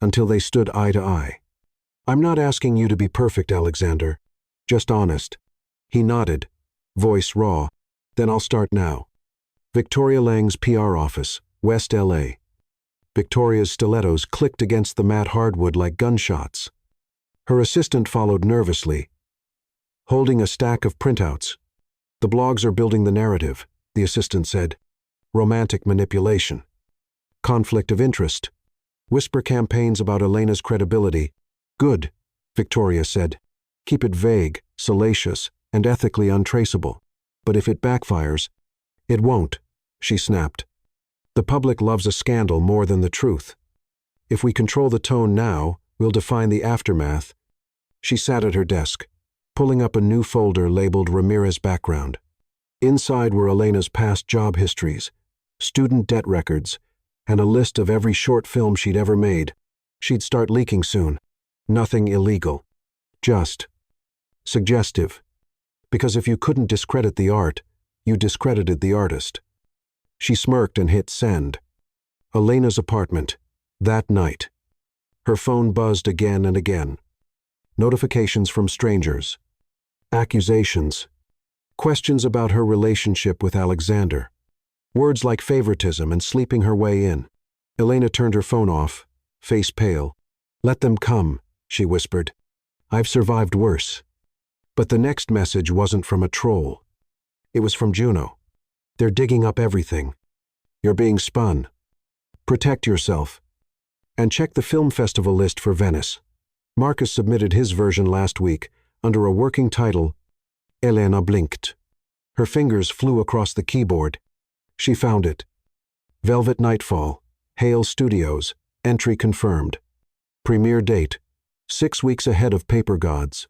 until they stood eye to eye. I'm not asking you to be perfect, Alexander. Just honest. He nodded, voice raw. Then I'll start now. Victoria Lang's PR office, West LA. Victoria's stilettos clicked against the matte hardwood like gunshots. Her assistant followed nervously, holding a stack of printouts. The blogs are building the narrative, the assistant said. Romantic manipulation. Conflict of interest. Whisper campaigns about Elena's credibility. Good, Victoria said. Keep it vague, salacious, and ethically untraceable. But if it backfires, it won't, she snapped. The public loves a scandal more than the truth. If we control the tone now, we'll define the aftermath. She sat at her desk, pulling up a new folder labeled Ramirez Background. Inside were Elena's past job histories, student debt records, and a list of every short film she'd ever made. She'd start leaking soon. Nothing illegal. Just suggestive. Because if you couldn't discredit the art, you discredited the artist. She smirked and hit send. Elena's apartment. That night. Her phone buzzed again and again. Notifications from strangers. Accusations. Questions about her relationship with Alexander. Words like favoritism and sleeping her way in. Elena turned her phone off, face pale. Let them come, she whispered. I've survived worse. But the next message wasn't from a troll. It was from Juno. They're digging up everything. You're being spun. Protect yourself. And check the film festival list for Venice. Marcus submitted his version last week under a working title. Elena blinked. Her fingers flew across the keyboard. She found it. Velvet Nightfall, Hale Studios, entry confirmed. Premiere date, 6 weeks ahead of Paper Gods.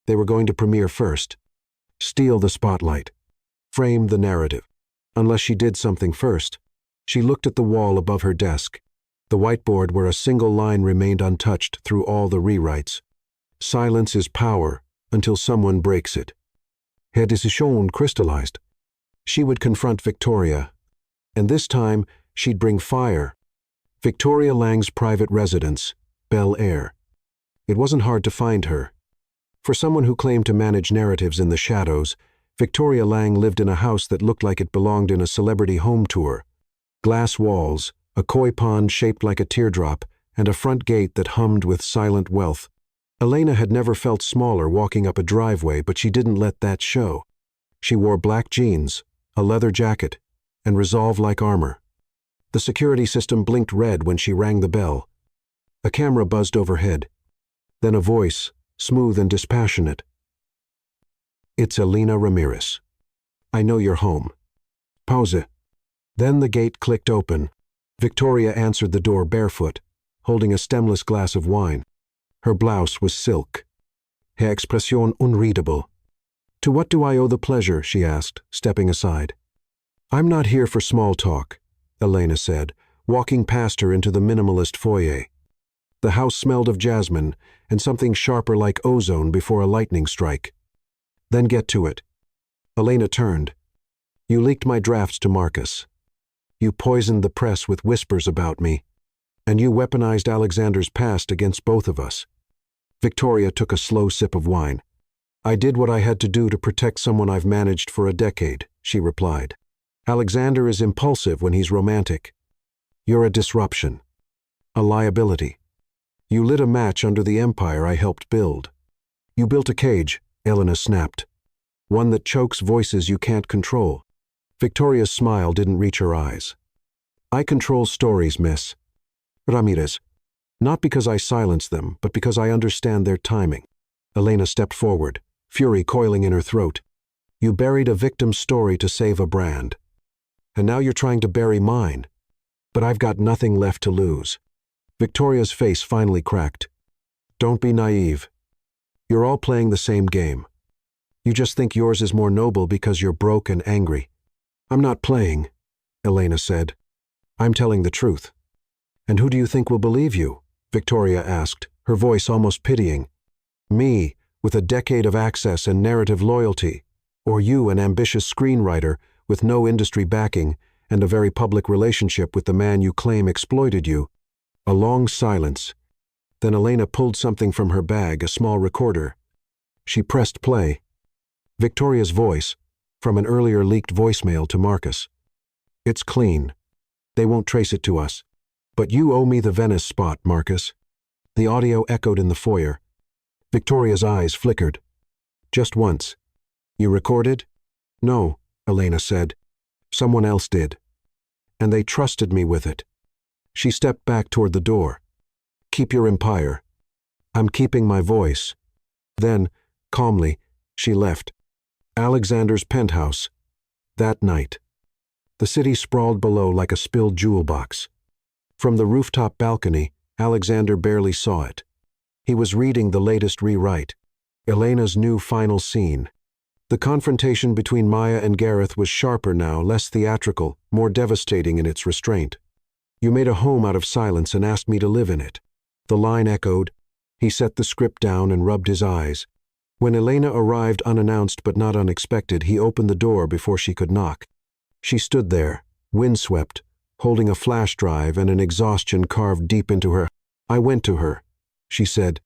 They were going to premiere first. Steal the spotlight. Frame the narrative. Unless she did something first. She looked at the wall above her desk, the whiteboard where a single line remained untouched through all the rewrites. Silence is power until someone breaks it. Her decision crystallized. She would confront Victoria, and this time she'd bring fire. Victoria Lang's private residence, Bel Air. It wasn't hard to find her. For someone who claimed to manage narratives in the shadows, Victoria Lang lived in a house that looked like it belonged in a celebrity home tour. Glass walls, a koi pond shaped like a teardrop, and a front gate that hummed with silent wealth. Elena had never felt smaller walking up a driveway, but she didn't let that show. She wore black jeans, a leather jacket, and resolve like armor. The security system blinked red when she rang the bell. A camera buzzed overhead. Then a voice, smooth and dispassionate. It's Elena Ramirez. I know you're home. Pause. Then the gate clicked open. Victoria answered the door barefoot, holding a stemless glass of wine. Her blouse was silk. Her expression unreadable. To what do I owe the pleasure? She asked, stepping aside. I'm not here for small talk, Elena said, walking past her into the minimalist foyer. The house smelled of jasmine and something sharper like ozone before a lightning strike. Then get to it. Elena turned. You leaked my drafts to Marcus. You poisoned the press with whispers about me, and you weaponized Alexander's past against both of us. Victoria took a slow sip of wine. I did what I had to do to protect someone I've managed for a decade, she replied. Alexander is impulsive when he's romantic. You're a disruption. A liability. You lit a match under the empire I helped build. You built a cage, Elena snapped. one that chokes voices you can't control. Victoria's smile didn't reach her eyes. I control stories, Miss Ramirez. Not because I silence them, but because I understand their timing. Elena stepped forward, fury coiling in her throat. You buried a victim's story to save a brand. And now you're trying to bury mine. But I've got nothing left to lose. Victoria's face finally cracked. Don't be naive. You're all playing the same game. You just think yours is more noble because you're broke and angry. I'm not playing, Elena said. I'm telling the truth. And who do you think will believe you? Victoria asked, her voice almost pitying. Me, with a decade of access and narrative loyalty, or you, an ambitious screenwriter with no industry backing and a very public relationship with the man you claim exploited you? A long silence. Then Elena pulled something from her bag, a small recorder. She pressed play. Victoria's voice, from an earlier leaked voicemail to Marcus. It's clean. They won't trace it to us. But you owe me the Venice spot, Marcus. The audio echoed in the foyer. Victoria's eyes flickered. Just once. You recorded? No, Elena said. Someone else did. And they trusted me with it. She stepped back toward the door. Keep your empire. I'm keeping my voice. Then, calmly, she left. Alexander's penthouse. That night. The city sprawled below like a spilled jewel box. From the rooftop balcony, Alexander barely saw it. He was reading the latest rewrite. Elena's new final scene. The confrontation between Maya and Gareth was sharper now, less theatrical, more devastating in its restraint. You made a home out of silence and asked me to live in it. The line echoed. He set the script down and rubbed his eyes. When Elena arrived unannounced but not unexpected, he opened the door before she could knock. She stood there, windswept, holding a flash drive and an exhaustion carved deep into her. I went to her, she said.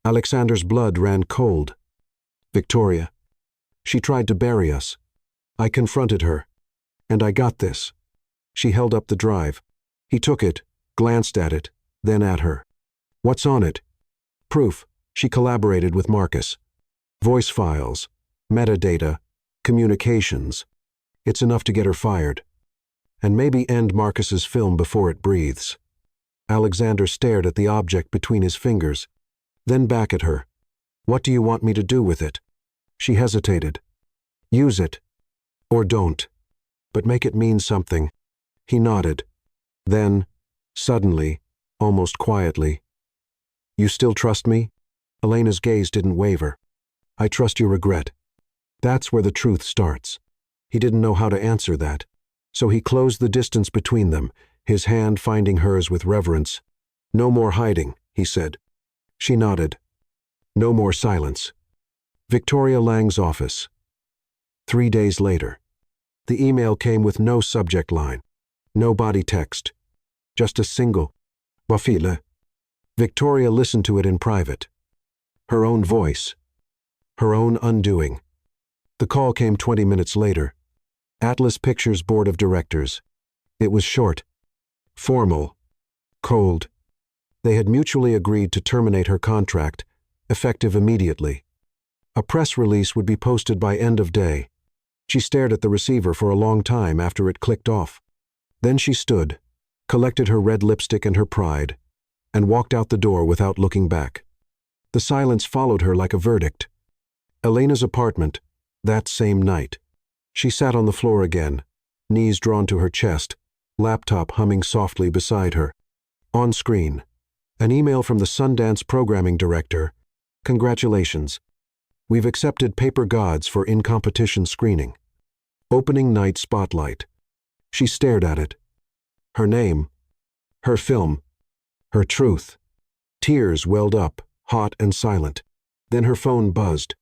Alexander's blood ran cold. Victoria. She tried to bury us. I confronted her. And I got this. She held up the drive. He took it, glanced at it, then at her. What's on it? Proof. She collaborated with Marcus. Voice files, metadata, communications. It's enough to get her fired. And maybe end Marcus's film before it breathes. Alexander stared at the object between his fingers, then back at her. What do you want me to do with it? She hesitated. Use it. Or don't. But make it mean something. He nodded. Then, suddenly, almost quietly, You still trust me? Elena's gaze didn't waver. I trust your regret. That's where the truth starts. He didn't know how to answer that, so he closed the distance between them, his hand finding hers with reverence. No more hiding, he said. She nodded. No more silence. Victoria Lang's office. 3 days later. The email came with no subject line, no body text, just a single Wafile. Victoria listened to it in private. Her own voice. Her own undoing. The call came 20 minutes later. Atlas Pictures Board of Directors. It was short, formal, cold. They had mutually agreed to terminate her contract, effective immediately. A press release would be posted by end of day. She stared at the receiver for a long time after it clicked off. Then she stood, collected her red lipstick and her pride, and walked out the door without looking back. The silence followed her like a verdict. Elena's apartment, that same night. She sat on the floor again, knees drawn to her chest, laptop humming softly beside her. On screen, an email from the Sundance programming director. Congratulations. We've accepted Paper Gods for in-competition screening. Opening night spotlight. She stared at it. Her name, her film, her truth. Tears welled up, hot and silent. Then her phone buzzed.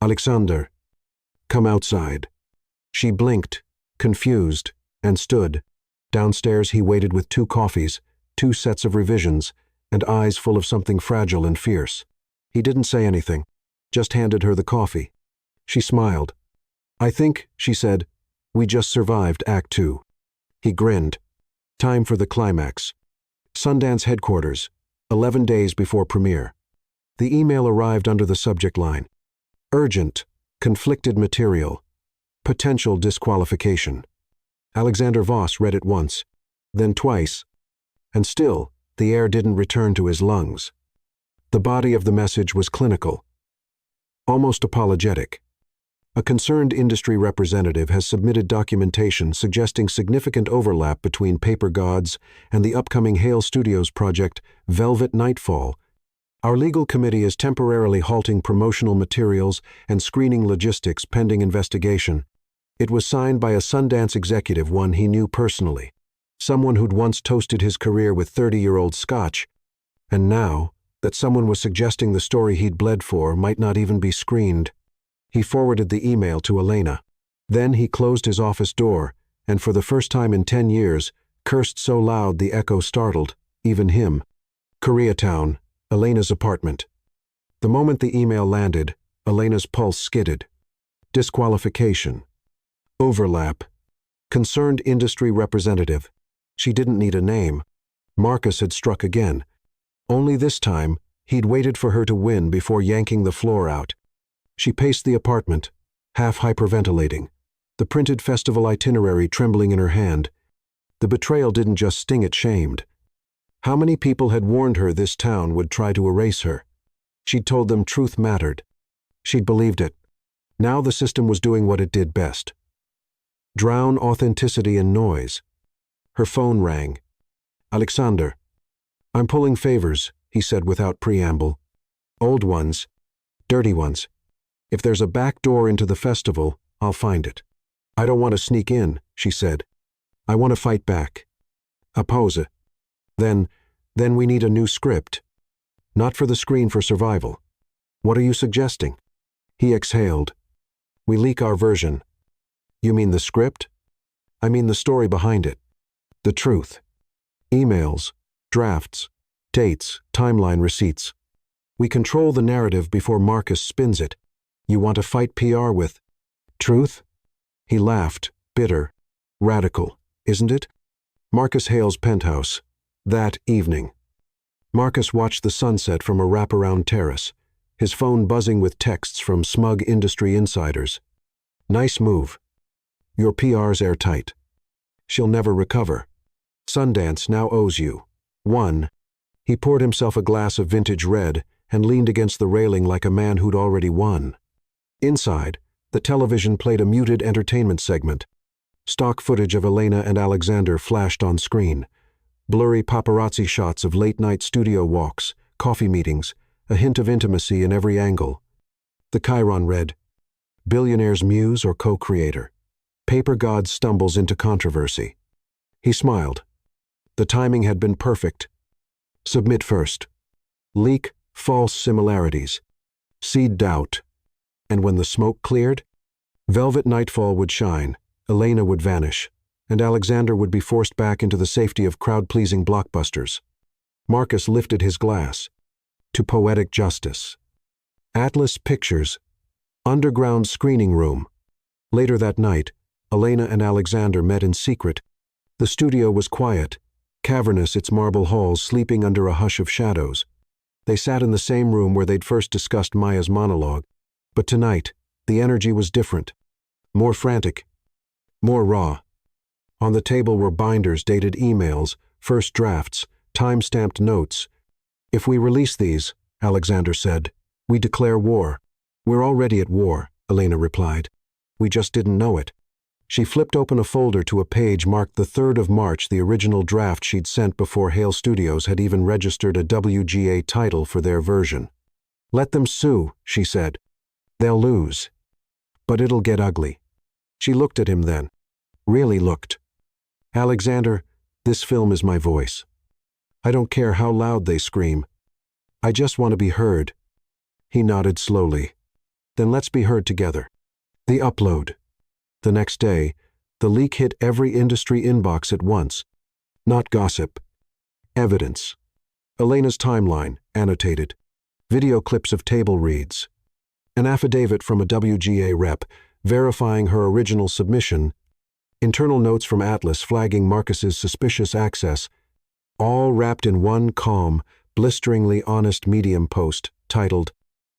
Alexander, come outside. She blinked, confused, and stood. Downstairs he waited with 2 coffees, 2 sets of revisions, and eyes full of something fragile and fierce. He didn't say anything, just handed her the coffee. She smiled. I think, she said, we just survived Act 2. He grinned. Time for the climax. Sundance headquarters, 11 days before premiere. The email arrived under the subject line. Urgent. Conflicted material. Potential disqualification. Alexander Voss read it once, then twice, and still the air didn't return to his lungs. The body of the message was clinical, almost apologetic. A concerned industry representative has submitted documentation suggesting significant overlap between Paper Gods and the upcoming Hale Studios project Velvet Nightfall. Our legal committee is temporarily halting promotional materials and screening logistics pending investigation. It was signed by a Sundance executive, one he knew personally, someone who'd once toasted his career with 30-year-old scotch, and now that someone was suggesting the story he'd bled for might not even be screened. He forwarded the email to Elena. Then he closed his office door, and for the first time in 10 years, cursed so loud the echo startled, even him. Koreatown, Elena's apartment. The moment the email landed, Elena's pulse skidded. Disqualification. Overlap. Concerned industry representative. She didn't need a name. Marcus had struck again. Only this time, he'd waited for her to win before yanking the floor out. She paced the apartment, half hyperventilating, the printed festival itinerary trembling in her hand. The betrayal didn't just sting, it shamed. How many people had warned her this town would try to erase her? She'd told them truth mattered. She'd believed it. Now the system was doing what it did best. Drown authenticity in noise. Her phone rang. "Alexander." "I'm pulling favors," he said without preamble. "Old ones. Dirty ones. If there's a back door into the festival, I'll find it." "I don't want to sneak in," she said. "I want to fight back." "A pause. Then we need a new script. Not for the screen, for survival." "What are you suggesting?" He exhaled. "We leak our version." "You mean the script?" "I mean the story behind it. The truth. Emails, drafts, dates, timeline receipts. We control the narrative before Marcus spins it. You want to fight PR with truth?" He laughed, bitter, radical, "Isn't it?" Marcus Hale's penthouse. That evening. Marcus watched the sunset from a wraparound terrace, his phone buzzing with texts from smug industry insiders. "Nice move. Your PR's airtight. She'll never recover. Sundance now owes you. 1. He poured himself a glass of vintage red and leaned against the railing like a man who'd already won. Inside, the television played a muted entertainment segment. Stock footage of Elena and Alexander flashed on screen. Blurry paparazzi shots of late-night studio walks, coffee meetings, a hint of intimacy in every angle. The chyron read, "Billionaire's muse or co-creator. Paper God stumbles into controversy." He smiled. The timing had been perfect. Submit first. Leak false similarities. Seed doubt. And when the smoke cleared, Velvet Nightfall would shine, Elena would vanish, and Alexander would be forced back into the safety of crowd-pleasing blockbusters. Marcus lifted his glass. To poetic justice. Atlas Pictures. Underground screening room. Later that night, Elena and Alexander met in secret. The studio was quiet, cavernous, its marble halls sleeping under a hush of shadows. They sat in the same room where they'd first discussed Maya's monologue. But tonight, the energy was different. More frantic. More raw. On the table were binders, dated emails, first drafts, time-stamped notes. "If we release these," Alexander said, "we declare war." "We're already at war," Elena replied. "We just didn't know it." She flipped open a folder to a page marked the 3rd of March, the original draft she'd sent before Hale Studios had even registered a WGA title for their version. "Let them sue," she said. "They'll lose. But it'll get ugly." She looked at him then. Really looked. "Alexander, this film is my voice. I don't care how loud they scream. I just want to be heard." He nodded slowly. "Then let's be heard together." The upload. The next day, the leak hit every industry inbox at once. Not gossip. Evidence. Elena's timeline, annotated. Video clips of table reads. An affidavit from a WGA rep, verifying her original submission. Internal notes from Atlas flagging Marcus's suspicious access. All wrapped in one calm, blisteringly honest Medium post, titled,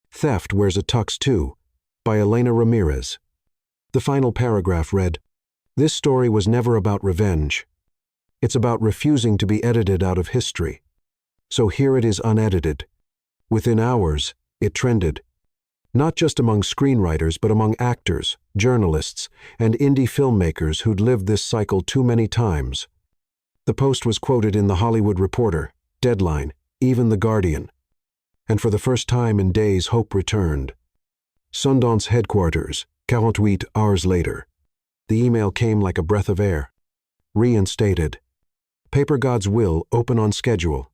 "Theft Wears a Tux Too. by Elena Ramirez. The final paragraph read, "This story was never about revenge. It's about refusing to be edited out of history. So here it is unedited." Within hours, it trended. Not just among screenwriters, but among actors, journalists, and indie filmmakers who'd lived this cycle too many times. The post was quoted in The Hollywood Reporter, Deadline, even The Guardian. And for the first time in days, hope returned. Sundance headquarters, 48 hours later. The email came like a breath of air. Reinstated. Paper God's Will open on schedule.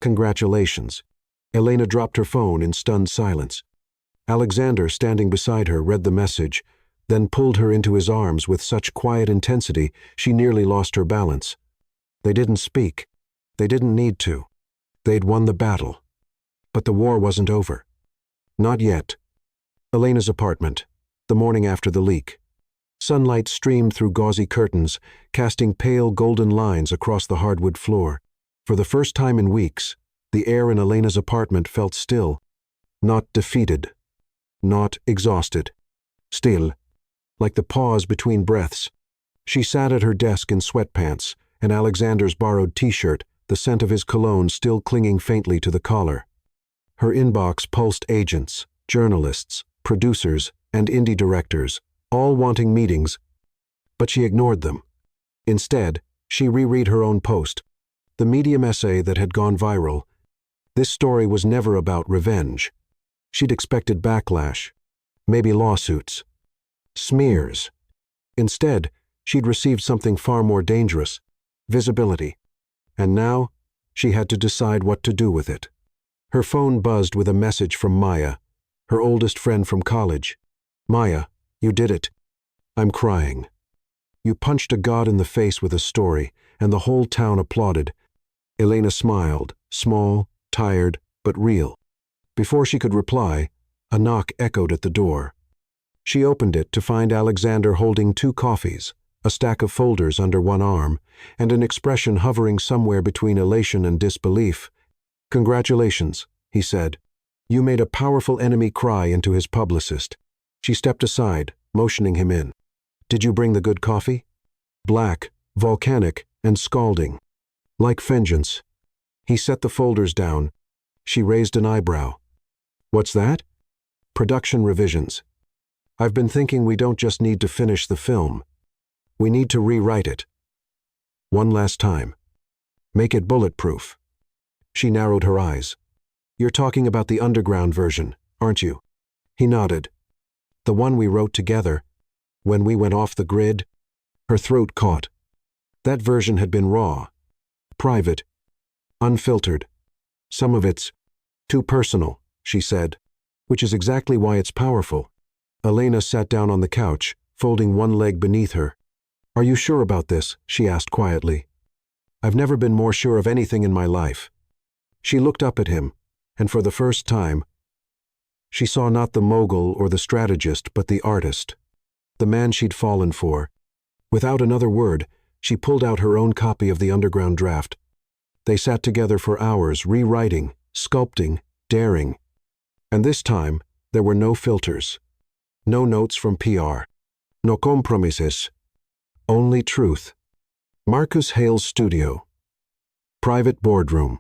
Congratulations. Elena dropped her phone in stunned silence. Alexander, standing beside her, read the message, then pulled her into his arms with such quiet intensity she nearly lost her balance. They didn't speak. They didn't need to. They'd won the battle. But the war wasn't over. Not yet. Elena's apartment, the morning after the leak. Sunlight streamed through gauzy curtains, casting pale golden lines across the hardwood floor. For the first time in weeks, the air in Elena's apartment felt still, not defeated, not exhausted. Still, like the pause between breaths. She sat at her desk in sweatpants, and Alexander's borrowed t-shirt, the scent of his cologne still clinging faintly to the collar. Her inbox pulsed agents, journalists, producers, and indie directors, all wanting meetings, but she ignored them. Instead, she reread her own post, the Medium essay that had gone viral. This story was never about revenge. She'd expected backlash, maybe lawsuits, smears. Instead, she'd received something far more dangerous, visibility. And now, she had to decide what to do with it. Her phone buzzed with a message from Maya, her oldest friend from college. "Maya, you did it. I'm crying. You punched a god in the face with a story, and the whole town applauded." Elena smiled, small, tired, but real. Before she could reply, a knock echoed at the door. She opened it to find Alexander holding 2 coffees, a stack of folders under one arm, and an expression hovering somewhere between elation and disbelief. "Congratulations," he said. "You made a powerful enemy cry into his publicist." She stepped aside, motioning him in. "Did you bring the good coffee?" Black, volcanic, and scalding. Like vengeance. He set the folders down. She raised an eyebrow. "What's that?" "Production revisions. I've been thinking we don't just need to finish the film. We need to rewrite it. One last time. Make it bulletproof." She narrowed her eyes. "You're talking about the underground version, aren't you?" He nodded. "The one we wrote together, when we went off the grid." Her throat caught. That version had been raw, private, unfiltered. "Some of it's too personal," she said, "which is exactly why it's powerful." Elena sat down on the couch, folding one leg beneath her. "Are you sure about this?" she asked quietly. "I've never been more sure of anything in my life." She looked up at him, and for the first time, she saw not the mogul or the strategist, but the artist, the man she'd fallen for. Without another word, she pulled out her own copy of the underground draft. They sat together for hours, rewriting, sculpting, daring. And this time, there were no filters. No notes from PR. No compromises. Only truth. Marcus Hale's studio. Private boardroom.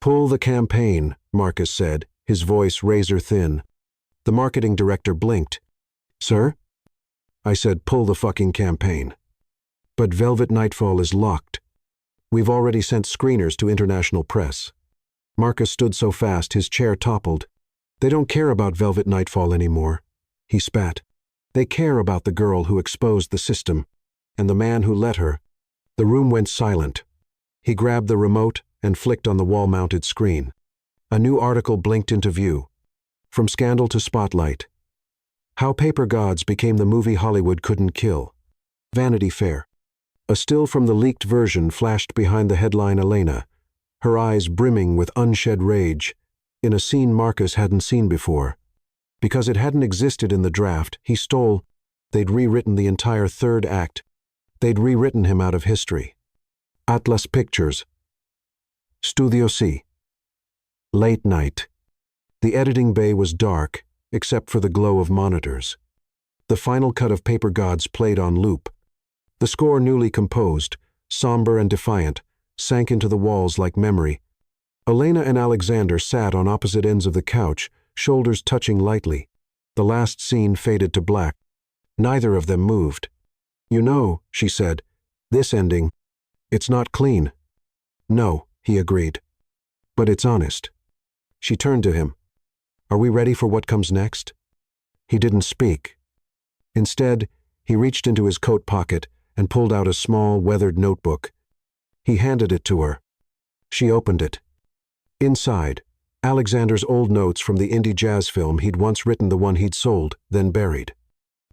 "Pull the campaign," Marcus said, his voice razor-thin. The marketing director blinked. "Sir?" I said, "Pull the fucking campaign." "But Velvet Nightfall is locked. We've already sent screeners to international press." Marcus stood so fast his chair toppled. "They don't care about Velvet Nightfall anymore." He spat. "They care about the girl who exposed the system, and the man who let her." The room went silent. He grabbed the remote and flicked on the wall-mounted screen. A new article blinked into view. From Scandal to Spotlight. How Paper Gods Became the Movie Hollywood Couldn't Kill. Vanity Fair. A still from the leaked version flashed behind the headline Elena, her eyes brimming with unshed rage, in a scene Marcus hadn't seen before. Because it hadn't existed in the draft, he stole. They'd rewritten the entire third act. They'd rewritten him out of history. Atlas Pictures. Studio C. Late night. The editing bay was dark, except for the glow of monitors. The final cut of Paper Gods played on loop. The score, newly composed, somber and defiant, sank into the walls like memory. Elena and Alexander sat on opposite ends of the couch, shoulders touching lightly. The last scene faded to black. Neither of them moved. "You know," she said, "this ending, it's not clean." "No," he agreed. "But it's honest." She turned to him. "Are we ready for what comes next?" He didn't speak. Instead, he reached into his coat pocket and pulled out a small, weathered notebook. He handed it to her. She opened it. Inside, Alexander's old notes from the indie jazz film he'd once written, the one he'd sold, then buried.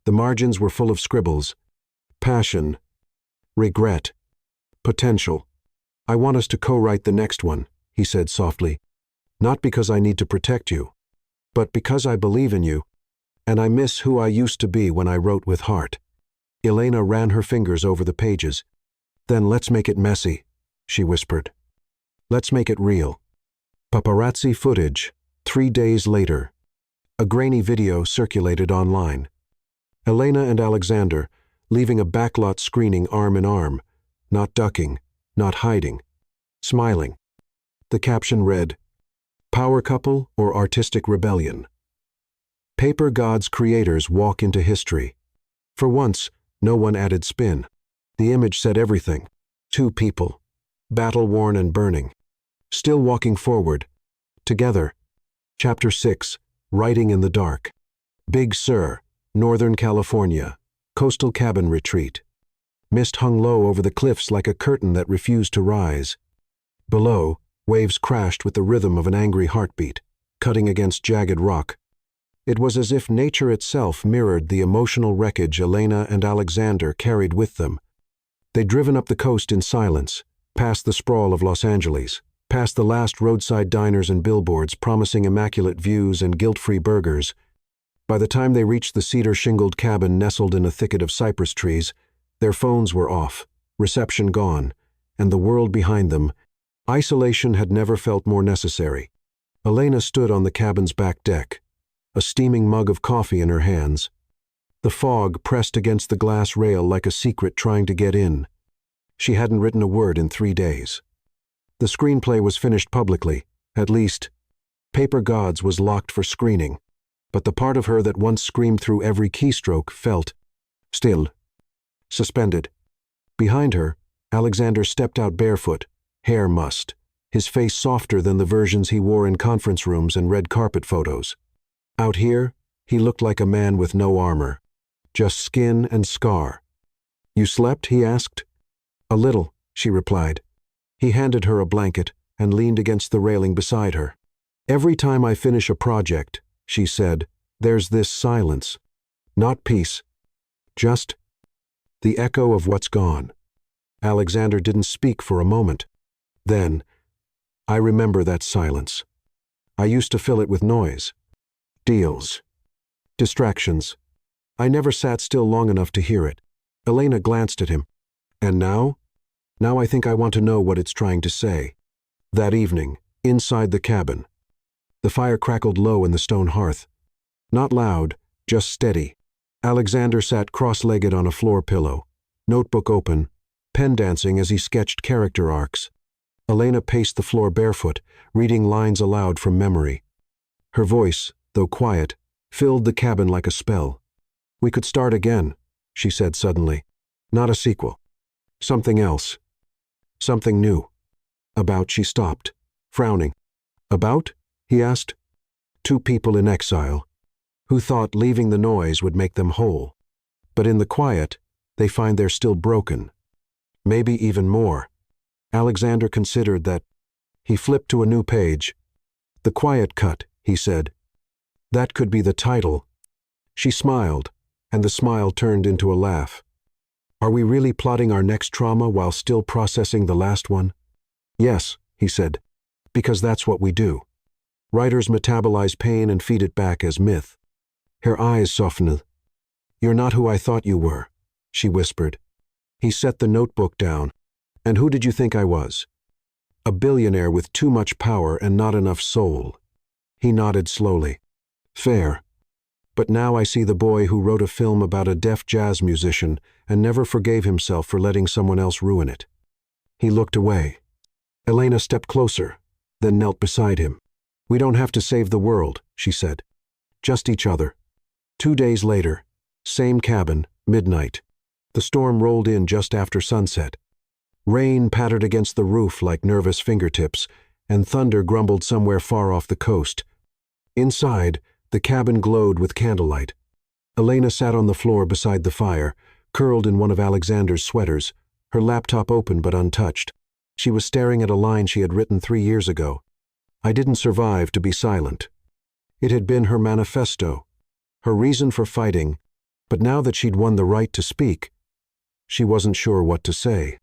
The margins were full of scribbles. Passion. Regret. Potential. "I want us to co-write the next one," he said softly. "Not because I need to protect you, but because I believe in you, and I miss who I used to be when I wrote with heart." Elena ran her fingers over the pages. "Then let's make it messy," she whispered. "Let's make it real." Paparazzi footage, 3 days later. A grainy video circulated online. Elena and Alexander leaving a backlot screening arm in arm, not ducking, not hiding, smiling. The caption read, "Power couple or artistic rebellion?" Paper Gods creators walk into history. For once, no one added spin. The image said everything. Two people, battle-worn and burning, still walking forward, together. Chapter 6, Writing in the Dark. Big Sur, Northern California, coastal cabin retreat. Mist hung low over the cliffs like a curtain that refused to rise. Below, waves crashed with the rhythm of an angry heartbeat, cutting against jagged rock. It was as if nature itself mirrored the emotional wreckage Elena and Alexander carried with them. They'd driven up the coast in silence, past the sprawl of Los Angeles, past the last roadside diners and billboards promising immaculate views and guilt-free burgers. By the time they reached the cedar-shingled cabin nestled in a thicket of cypress trees, their phones were off, reception gone, and the world behind them. Isolation had never felt more necessary. Elena stood on the cabin's back deck, a steaming mug of coffee in her hands. The fog pressed against the glass rail like a secret trying to get in. She hadn't written a word in 3 days. The screenplay was finished publicly, at least. Paper Gods was locked for screening, but the part of her that once screamed through every keystroke felt still, suspended. Behind her, Alexander stepped out barefoot, hair mussed, his face softer than the versions he wore in conference rooms and red carpet photos. Out here, he looked like a man with no armor, just skin and scar. "You slept?" he asked. "A little," she replied. He handed her a blanket and leaned against the railing beside her. "Every time I finish a project," she said, "there's this silence. Not peace. Just the echo of what's gone." Alexander didn't speak for a moment. Then, "I remember that silence. I used to fill it with noise. Deals. Distractions. I never sat still long enough to hear it." Elena glanced at him. "And now? Now I think I want to know what it's trying to say." That evening, inside the cabin. The fire crackled low in the stone hearth. Not loud, just steady. Alexander sat cross-legged on a floor pillow, notebook open, pen dancing as he sketched character arcs. Elena paced the floor barefoot, reading lines aloud from memory. Her voice, though quiet, filled the cabin like a spell. "We could start again," she said suddenly. "Not a sequel. Something else. Something new." "About," she stopped, frowning. "About?" he asked. "Two people in exile, who thought leaving the noise would make them whole. But in the quiet, they find they're still broken. Maybe even more." Alexander considered that. He flipped to a new page. "The Quiet Cut," he said. "That could be the title." She smiled, and the smile turned into a laugh. "Are we really plotting our next trauma while still processing the last one?" "Yes," he said, "because that's what we do. Writers metabolize pain and feed it back as myth." Her eyes softened. "You're not who I thought you were," she whispered. He set the notebook down. "And who did you think I was?" "A billionaire with too much power and not enough soul." He nodded slowly. "Fair. But now I see the boy who wrote a film about a deaf jazz musician and never forgave himself for letting someone else ruin it. He looked away. Elena stepped closer, then knelt beside him. "We don't have to save the world," she said. "Just each other." 2 days later, same cabin, midnight. The storm rolled in just after sunset. Rain pattered against the roof like nervous fingertips, and thunder grumbled somewhere far off the coast. Inside, the cabin glowed with candlelight. Elena sat on the floor beside the fire, curled in one of Alexander's sweaters, her laptop open but untouched. She was staring at a line she had written 3 years ago. "I didn't survive to be silent." It had been her manifesto, her reason for fighting, but now that she'd won the right to speak, she wasn't sure what to say.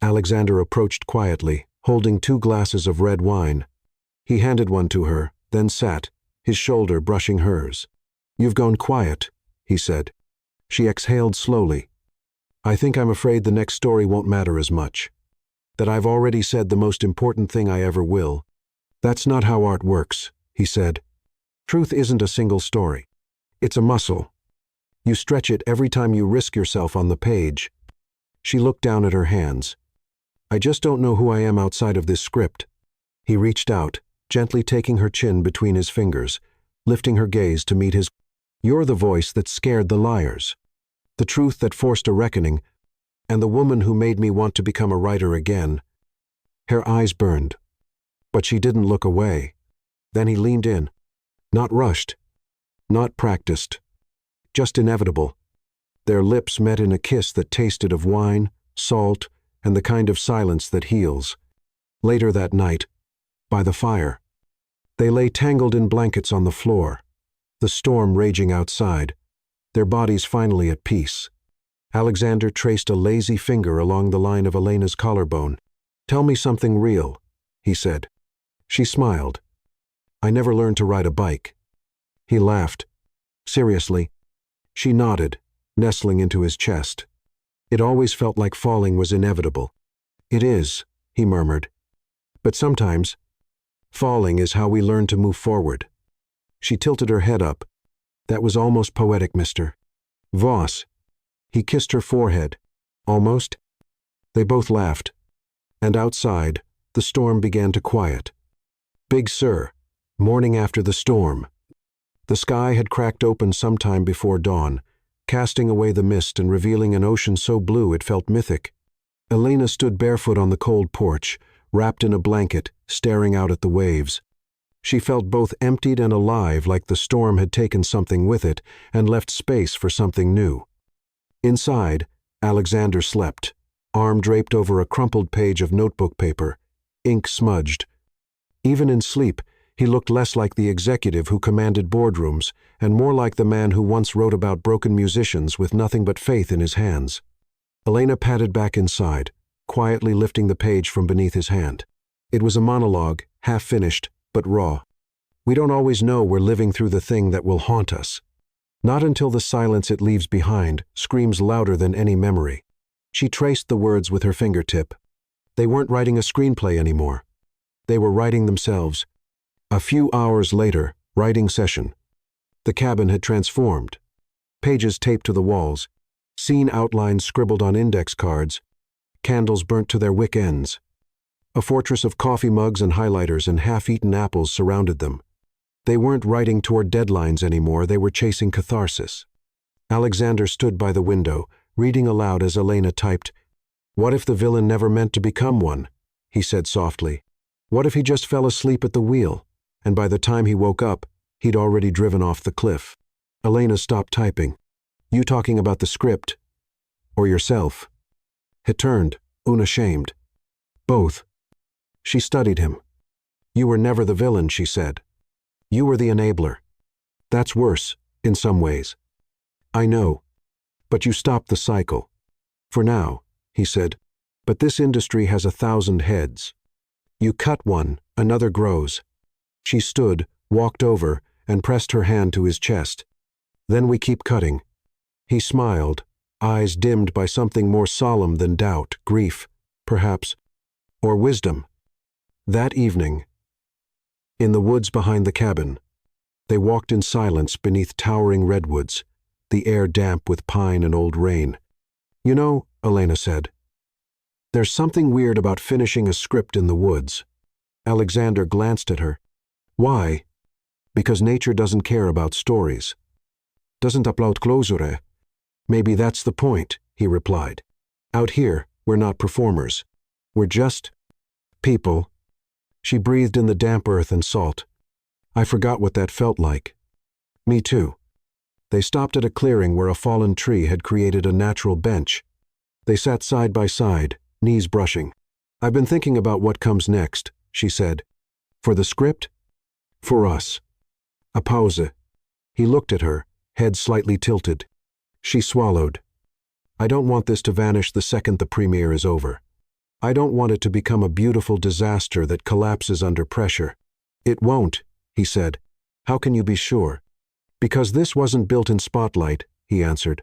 Alexander approached quietly, holding 2 glasses of red wine. He handed one to her, then sat, his shoulder brushing hers. "You've gone quiet," he said. She exhaled slowly. "I think I'm afraid the next story won't matter as much. That I've already said the most important thing I ever will." "That's not how art works," he said. "Truth isn't a single story. It's a muscle. You stretch it every time you risk yourself on the page." She looked down at her hands. "I just don't know who I am outside of this script." He reached out, gently taking her chin between his fingers, lifting her gaze to meet his. "You're the voice that scared the liars, the truth that forced a reckoning, and the woman who made me want to become a writer again." Her eyes burned, but she didn't look away. Then he leaned in. Not rushed, not practiced, just inevitable. Their lips met in a kiss that tasted of wine, salt, and the kind of silence that heals. Later that night, by the fire, they lay tangled in blankets on the floor, the storm raging outside, their bodies finally at peace. Alexander traced a lazy finger along the line of Elena's collarbone. "Tell me something real," he said. She smiled. "I never learned to ride a bike." He laughed. "Seriously?" She nodded, nestling into his chest. "It always felt like falling was inevitable." "It is," he murmured. "But sometimes, falling is how we learn to move forward." She tilted her head up. "That was almost poetic, Mr. Voss." He kissed her forehead. "Almost?" They both laughed. And outside, the storm began to quiet. Big Sur, morning after the storm. The sky had cracked open sometime before dawn, casting away the mist and revealing an ocean so blue it felt mythic. Elena stood barefoot on the cold porch, wrapped in a blanket, staring out at the waves. She felt both emptied and alive, like the storm had taken something with it and left space for something new. Inside, Alexander slept, arm draped over a crumpled page of notebook paper, ink smudged. Even in sleep, he looked less like the executive who commanded boardrooms and more like the man who once wrote about broken musicians with nothing but faith in his hands. Elena padded back inside, quietly lifting the page from beneath his hand. It was a monologue, half-finished, but raw. "We don't always know we're living through the thing that will haunt us. Not until the silence it leaves behind screams louder than any memory." She traced the words with her fingertip. They weren't writing a screenplay anymore. They were writing themselves. A few hours later, writing session. The cabin had transformed. Pages taped to the walls, scene outlines scribbled on index cards, candles burnt to their wick ends. A fortress of coffee mugs and highlighters and half-eaten apples surrounded them. They weren't writing toward deadlines anymore, they were chasing catharsis. Alexander stood by the window, reading aloud as Elena typed. "What if the villain never meant to become one?" he said softly. "What if he just fell asleep at the wheel, and by the time he woke up, he'd already driven off the cliff?" Elena stopped typing. "You talking about the script? Or yourself?" He turned, unashamed. "Both." She studied him. "You were never the villain," she said. "You were the enabler. That's worse, in some ways." "I know. But you stopped the cycle. For now," he said. "But this industry has 1,000 heads. You cut one, another grows." She stood, walked over, and pressed her hand to his chest. "Then we keep cutting." He smiled, eyes dimmed by something more solemn than doubt, grief, perhaps, or wisdom. That evening, in the woods behind the cabin, They walked in silence beneath towering redwoods, the air damp with pine and old rain. "You know," Elena said, "there's something weird about finishing a script in the woods." Alexander glanced at her. "Why?" "Because nature doesn't care about stories. Doesn't applaud closure." "Maybe that's the point," he replied. "Out here, we're not performers. We're just people." She breathed in the damp earth and salt. "I forgot what that felt like." "Me too." They stopped at a clearing where a fallen tree had created a natural bench. They sat side by side, knees brushing. "I've been thinking about what comes next," she said. "For the script?" "For us." A pause. He looked at her, head slightly tilted. She swallowed. "I don't want this to vanish the second the premiere is over. I don't want it to become a beautiful disaster that collapses under pressure." "It won't," he said. "How can you be sure?" "Because this wasn't built in spotlight," he answered.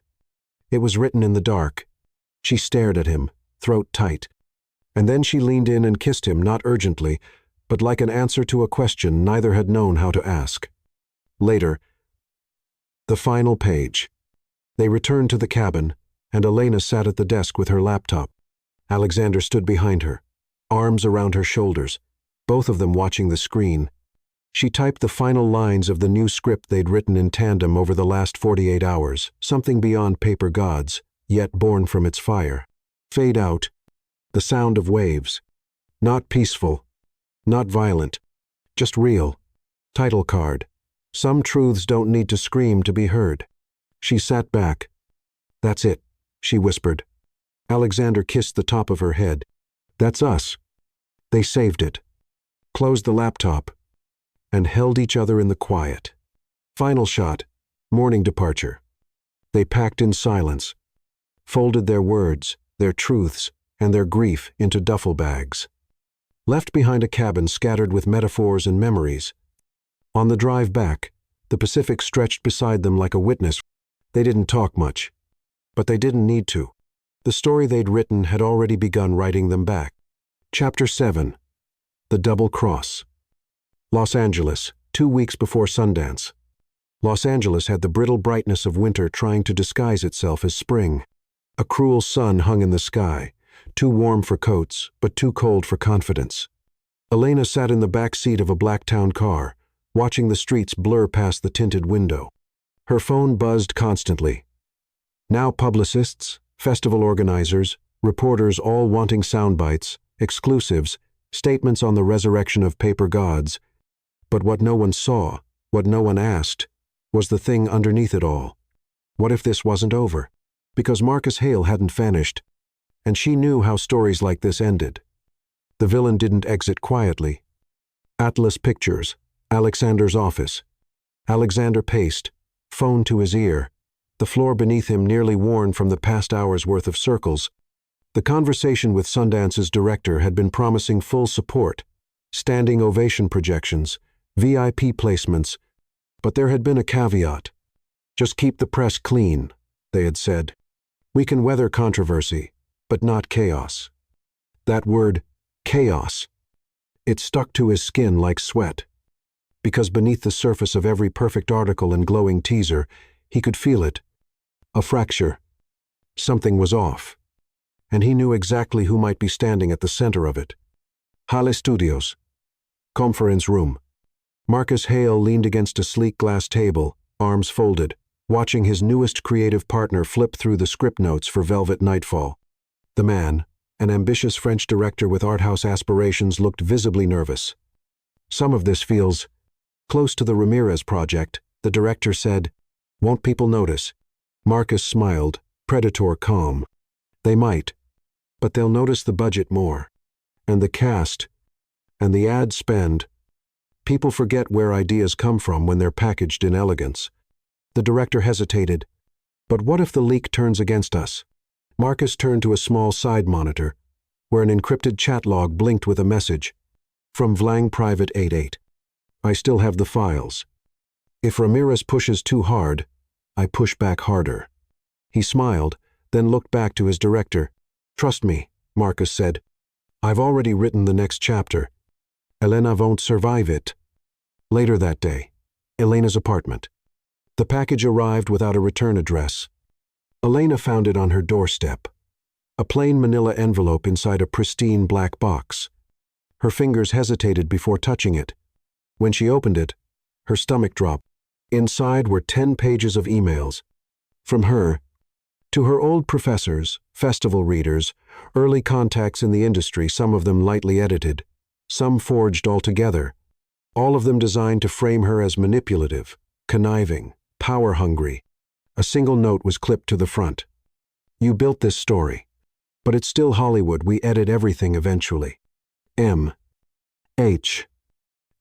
"It was written in the dark." She stared at him, throat tight. And then she leaned in and kissed him, not urgently, but like an answer to a question neither had known how to ask. Later, the final page. They returned to the cabin, and Elena sat at the desk with her laptop. Alexander stood behind her, arms around her shoulders, both of them watching the screen. She typed the final lines of the new script they'd written in tandem over the last 48 hours, something beyond paper gods, yet born from its fire. Fade out. The sound of waves. Not peaceful. Not violent. Just real. Title card. Some truths don't need to scream to be heard. She sat back. "That's it," she whispered. Alexander kissed the top of her head. "That's us." They saved it, closed the laptop, and held each other in the quiet. Final shot. Morning departure. They packed in silence, folded their words, their truths, and their grief into duffel bags. Left behind a cabin scattered with metaphors and memories. On the drive back, the Pacific stretched beside them like a witness. They didn't talk much, but they didn't need to. The story they'd written had already begun writing them back. Chapter 7. The Double Cross. Los Angeles, 2 weeks before Sundance. Los Angeles had the brittle brightness of winter trying to disguise itself as spring. A cruel sun hung in the sky, too warm for coats, but too cold for confidence. Elena sat in the back seat of a black town car, watching the streets blur past the tinted window. Her phone buzzed constantly. Now publicists, festival organizers, reporters all wanting sound bites, exclusives, statements on the resurrection of paper gods. But what no one saw, what no one asked, was the thing underneath it all. What if this wasn't over? Because Marcus Hale hadn't vanished, and she knew how stories like this ended. The villain didn't exit quietly. Atlas Pictures, Alexander's office. Alexander paced, phone to his ear, the floor beneath him nearly worn from the past hour's worth of circles. The conversation with Sundance's director had been promising full support, standing ovation projections, VIP placements, but there had been a caveat. "Just keep the press clean," they had said. "We can weather controversy, but not chaos." That word, chaos, it stuck to his skin like sweat, because beneath the surface of every perfect article and glowing teaser, he could feel it. A fracture. Something was off. And he knew exactly who might be standing at the center of it. Hale Studios. Conference room. Marcus Hale leaned against a sleek glass table, arms folded, watching his newest creative partner flip through the script notes for Velvet Nightfall. The man, an ambitious French director with art house aspirations, looked visibly nervous. "Some of this feels close to the Ramirez project," the director said. "Won't people notice?" Marcus smiled, predator calm. "They might, but they'll notice the budget more. And the cast. And the ad spend. People forget where ideas come from when they're packaged in elegance." The director hesitated. "But what if the leak turns against us?" Marcus turned to a small side monitor, where an encrypted chat log blinked with a message. From Vlang Private 88. "I still have the files. If Ramirez pushes too hard, I push back harder." He smiled, then looked back to his director. "Trust me," Marcus said. "I've already written the next chapter. Elena won't survive it." Later that day, Elena's apartment. The package arrived without a return address. Elena found it on her doorstep. A plain manila envelope inside a pristine black box. Her fingers hesitated before touching it. When she opened it, her stomach dropped. Inside were 10 pages of emails. From her, to her old professors, festival readers, early contacts in the industry, some of them lightly edited, some forged altogether, all of them designed to frame her as manipulative, conniving, power-hungry. A single note was clipped to the front. "You built this story, but it's still Hollywood. We edit everything eventually. M.H."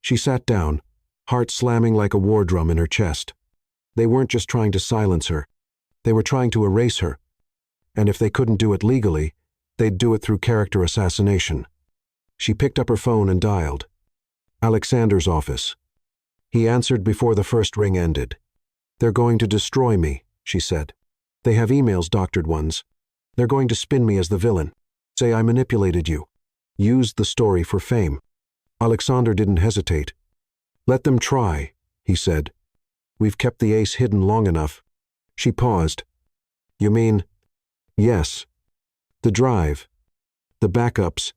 She sat down, heart slamming like a war drum in her chest. They weren't just trying to silence her. They were trying to erase her. And if they couldn't do it legally, they'd do it through character assassination. She picked up her phone and dialed. Alexander's office. He answered before the first ring ended. "They're going to destroy me," she said. "They have emails, doctored ones. They're going to spin me as the villain. Say I manipulated you. Used the story for fame." Alexander didn't hesitate. "Let them try," he said. "We've kept the ace hidden long enough." She paused. "You mean?" "Yes. The drive. The backups.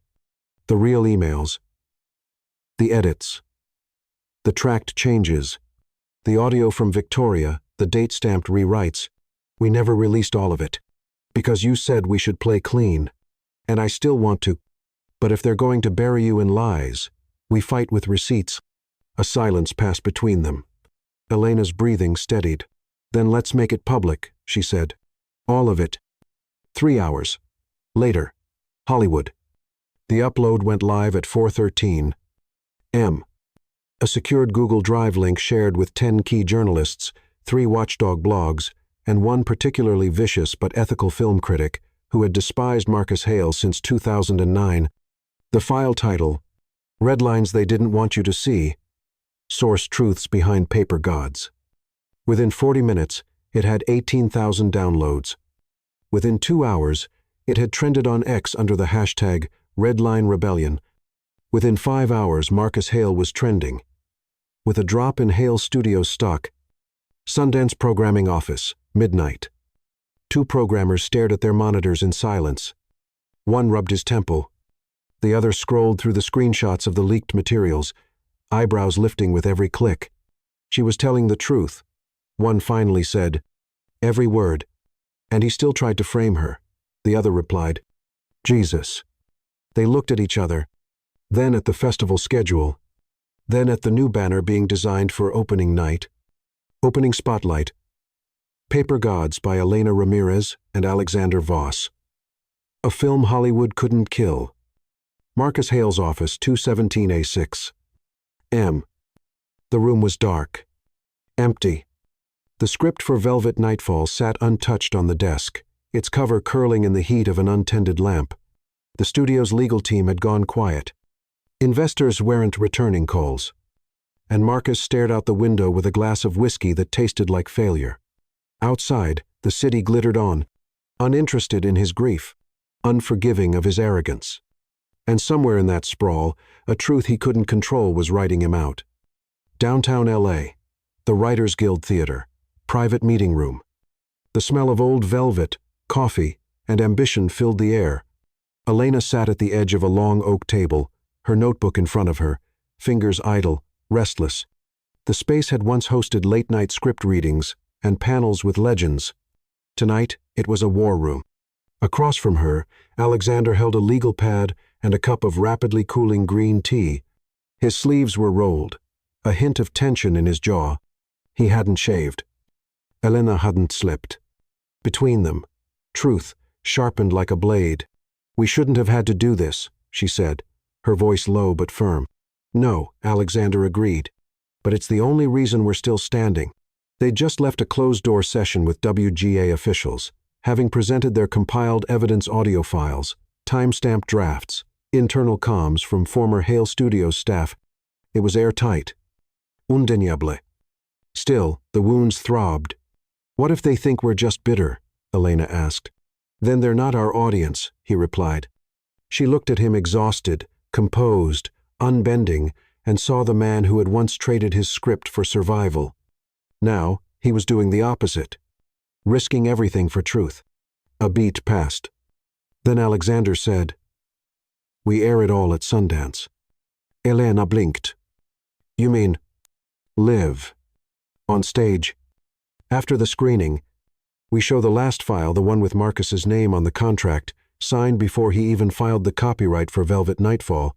The real emails. The edits. The tracked changes. The audio from Victoria, the date-stamped rewrites. We never released all of it. Because you said we should play clean. And I still want to. But if they're going to bury you in lies, we fight with receipts." A silence passed between them. Elena's breathing steadied. "Then let's make it public," she said. "All of it." 3 hours. Later. Hollywood. The upload went live at 4:13 m. A secured Google Drive link shared with 10 key journalists, 3 watchdog blogs, and 1 particularly vicious but ethical film critic who had despised Marcus Hale since 2009. The file title, "Red Lines They Didn't Want You to See." Source truths behind paper gods. Within 40 minutes, it had 18,000 downloads. Within 2 hours, it had trended on X under the hashtag #RedLineRebellion. Within 5 hours, Marcus Hale was trending. With a drop in Hale Studios stock. Sundance Programming Office, midnight. 2 programmers stared at their monitors in silence. One rubbed his temple. The other scrolled through the screenshots of the leaked materials, eyebrows lifting with every click. She was telling the truth. One finally said, "Every word." And he still tried to frame her. The other replied, "Jesus." They looked at each other, then at the festival schedule, then at the new banner being designed for opening night. Opening spotlight. Paper Gods by Elena Ramirez and Alexander Voss. A film Hollywood couldn't kill. Marcus Hale's office, 217A6. M. The room was dark. Empty. The script for Velvet Nightfall sat untouched on the desk, its cover curling in the heat of an untended lamp. The studio's legal team had gone quiet. Investors weren't returning calls. And Marcus stared out the window with a glass of whiskey that tasted like failure. Outside, the city glittered on, uninterested in his grief, unforgiving of his arrogance. And somewhere in that sprawl, a truth he couldn't control was writing him out. Downtown L.A., the Writers Guild Theater, private meeting room. The smell of old velvet, coffee, and ambition filled the air. Elena sat at the edge of a long oak table, her notebook in front of her, fingers idle, restless. The space had once hosted late-night script readings and panels with legends. Tonight, it was a war room. Across from her, Alexander held a legal pad and a cup of rapidly cooling green tea. His sleeves were rolled, a hint of tension in his jaw. He hadn't shaved. Elena hadn't slipped. Between them, truth sharpened like a blade. "We shouldn't have had to do this," she said, her voice low but firm. "No," Alexander agreed. "But it's the only reason we're still standing." They'd just left a closed-door session with WGA officials, having presented their compiled evidence audio files, time-stamped drafts, internal comms from former Hale Studios staff. It was airtight. Undeniable. Still, the wounds throbbed. "What if they think we're just bitter?" Elena asked. "Then they're not our audience," he replied. She looked at him exhausted, composed, unbending, and saw the man who had once traded his script for survival. Now, he was doing the opposite, risking everything for truth. A beat passed. Then Alexander said, "We air it all at Sundance." Elena blinked. "You mean, live? On stage?" "After the screening, we show the last file, the one with Marcus's name on the contract, signed before he even filed the copyright for Velvet Nightfall."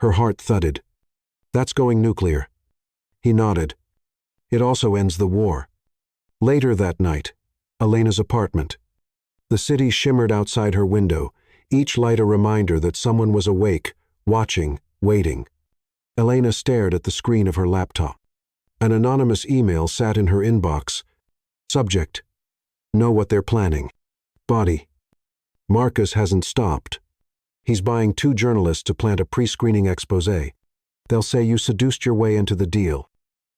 Her heart thudded. "That's going nuclear." He nodded. "It also ends the war." Later that night, Elena's apartment. The city shimmered outside her window, each light a reminder that someone was awake, watching, waiting. Elena stared at the screen of her laptop. An anonymous email sat in her inbox. Subject: "Know what they're planning." Body: "Marcus hasn't stopped. He's buying 2 journalists to plant a pre-screening expose. They'll say you seduced your way into the deal.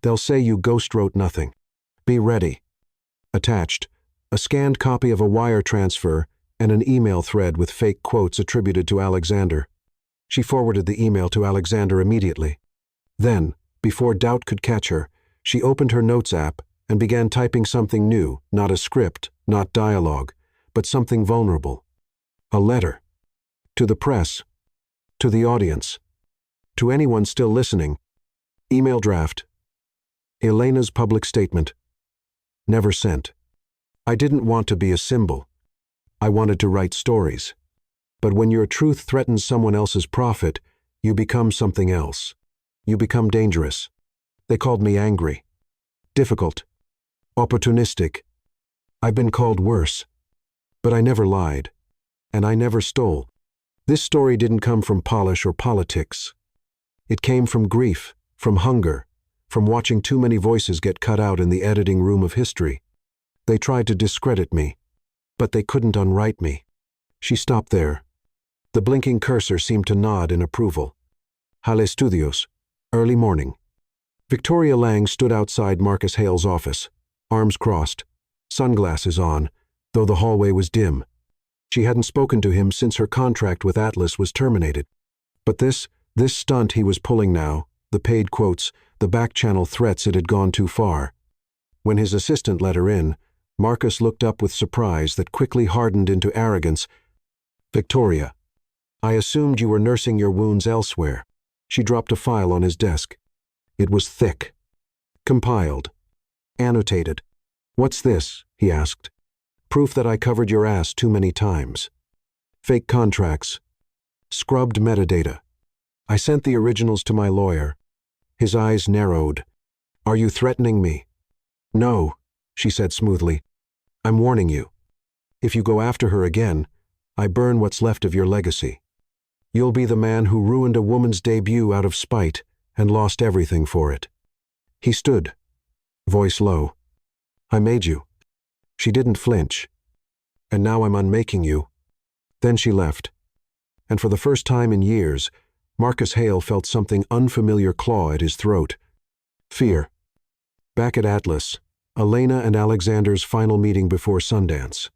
They'll say you ghost-wrote nothing. Be ready." Attached: a scanned copy of a wire transfer and an email thread with fake quotes attributed to Alexander. She forwarded the email to Alexander immediately. Then, before doubt could catch her, she opened her notes app and began typing something new, not a script, not dialogue, but something vulnerable. A letter. To the press. To the audience. To anyone still listening. Email draft. Elena's public statement. Never sent. "I didn't want to be a symbol. I wanted to write stories. But when your truth threatens someone else's profit, you become something else. You become dangerous. They called me angry. Difficult. Opportunistic. I've been called worse. But I never lied. And I never stole. This story didn't come from polish or politics. It came from grief, from hunger, from watching too many voices get cut out in the editing room of history. They tried to discredit me, but they couldn't unwrite me." She stopped there. The blinking cursor seemed to nod in approval. Halle Studios. Early morning. Victoria Lang stood outside Marcus Hale's office, arms crossed, sunglasses on, though the hallway was dim. She hadn't spoken to him since her contract with Atlas was terminated. But this stunt he was pulling now, the paid quotes, the back-channel threats, it had gone too far. When his assistant let her in, Marcus looked up with surprise that quickly hardened into arrogance. "Victoria, I assumed you were nursing your wounds elsewhere." She dropped a file on his desk. It was thick. Compiled. Annotated. "What's this?" he asked. "Proof that I covered your ass too many times. Fake contracts. Scrubbed metadata. I sent the originals to my lawyer." His eyes narrowed. "Are you threatening me?" "No," she said smoothly. "I'm warning you. If you go after her again, I burn what's left of your legacy. You'll be the man who ruined a woman's debut out of spite and lost everything for it." He stood, voice low. "I made you." She didn't flinch. "And now I'm unmaking you." Then she left. And for the first time in years, Marcus Hale felt something unfamiliar claw at his throat. Fear. Back at Atlas, Elena and Alexander's final meeting before Sundance.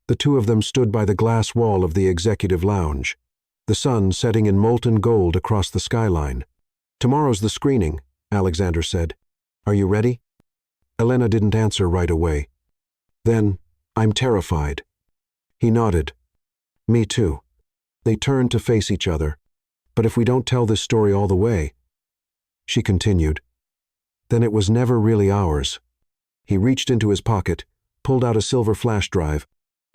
The two of them stood by the glass wall of the executive lounge, the sun setting in molten gold across the skyline. "Tomorrow's the screening," Alexander said. "Are you ready?" Elena didn't answer right away. Then, "I'm terrified." He nodded. "Me too." They turned to face each other. "But if we don't tell this story all the way," she continued, "then it was never really ours." He reached into his pocket, pulled out a silver flash drive.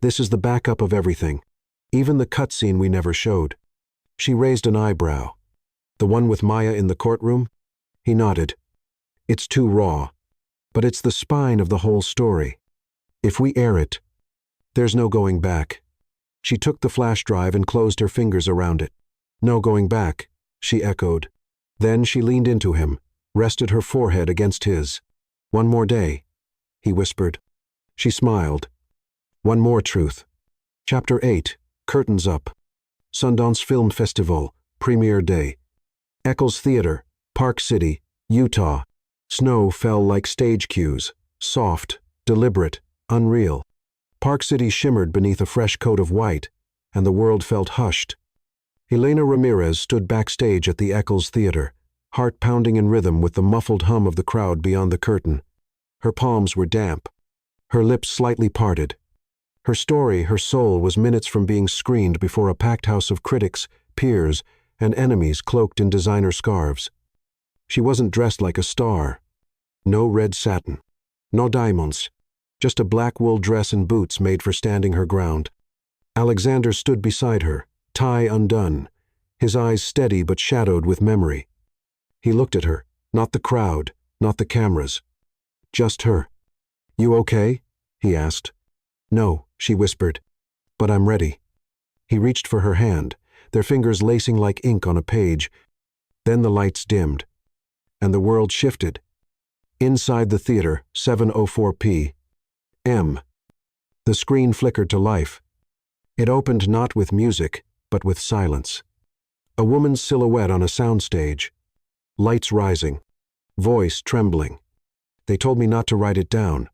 "This is the backup of everything, even the cutscene we never showed." She raised an eyebrow. "The one with Maya in the courtroom?" He nodded. "It's too raw, but it's the spine of the whole story. If we air it, there's no going back." She took the flash drive and closed her fingers around it. "No going back," she echoed. Then she leaned into him, rested her forehead against his. "One more day," he whispered. She smiled. "One more truth." Chapter 8. Curtains Up. Sundance Film Festival, Premiere Day. Eccles Theater, Park City, Utah. Snow fell like stage cues, soft, deliberate, unreal. Park City shimmered beneath a fresh coat of white, and the world felt hushed. Elena Ramirez stood backstage at the Eccles Theater, heart pounding in rhythm with the muffled hum of the crowd beyond the curtain. Her palms were damp, her lips slightly parted. Her story, her soul, was minutes from being screened before a packed house of critics, peers, and enemies cloaked in designer scarves. She wasn't dressed like a star. No red satin. No diamonds. Just a black wool dress and boots made for standing her ground. Alexander stood beside her, tie undone, his eyes steady but shadowed with memory. He looked at her, not the crowd, not the cameras. Just her. "You okay?" he asked. "No," she whispered. "But I'm ready." He reached for her hand, their fingers lacing like ink on a page. Then the lights dimmed, and the world shifted. Inside the theater, 7:04 p.m. The screen flickered to life. It opened not with music, but with silence. A woman's silhouette on a soundstage. Lights rising. Voice trembling. They told me not to write it down.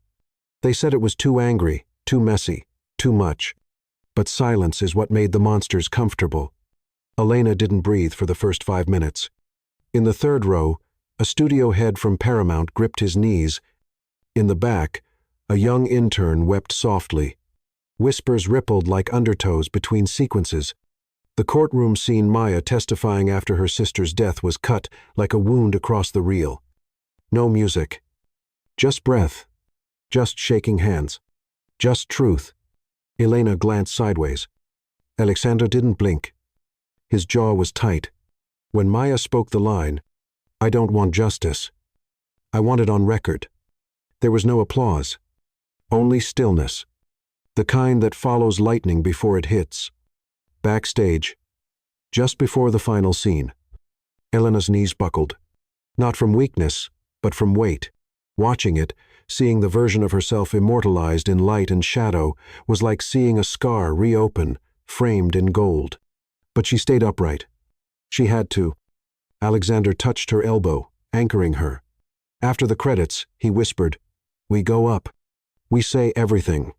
They said it was too angry, too messy, too much. But silence is what made the monsters comfortable. Elena didn't breathe for the first 5 minutes. In the third row, a studio head from Paramount gripped his knees. In the back, a young intern wept softly. Whispers rippled like undertows between sequences. The courtroom scene Maya testifying after her sister's death was cut like a wound across the reel. No music. Just breath. Just shaking hands. Just truth. Elena glanced sideways. Alexander didn't blink. His jaw was tight. When Maya spoke the line, "I don't want justice. I want it on record," there was no applause. Only stillness. The kind that follows lightning before it hits. Backstage, just before the final scene, Elena's knees buckled. Not from weakness, but from weight. Watching it, seeing the version of herself immortalized in light and shadow, was like seeing a scar reopen, framed in gold. But she stayed upright. She had to. Alexander touched her elbow, anchoring her. After the credits, he whispered, "We go up. We say everything."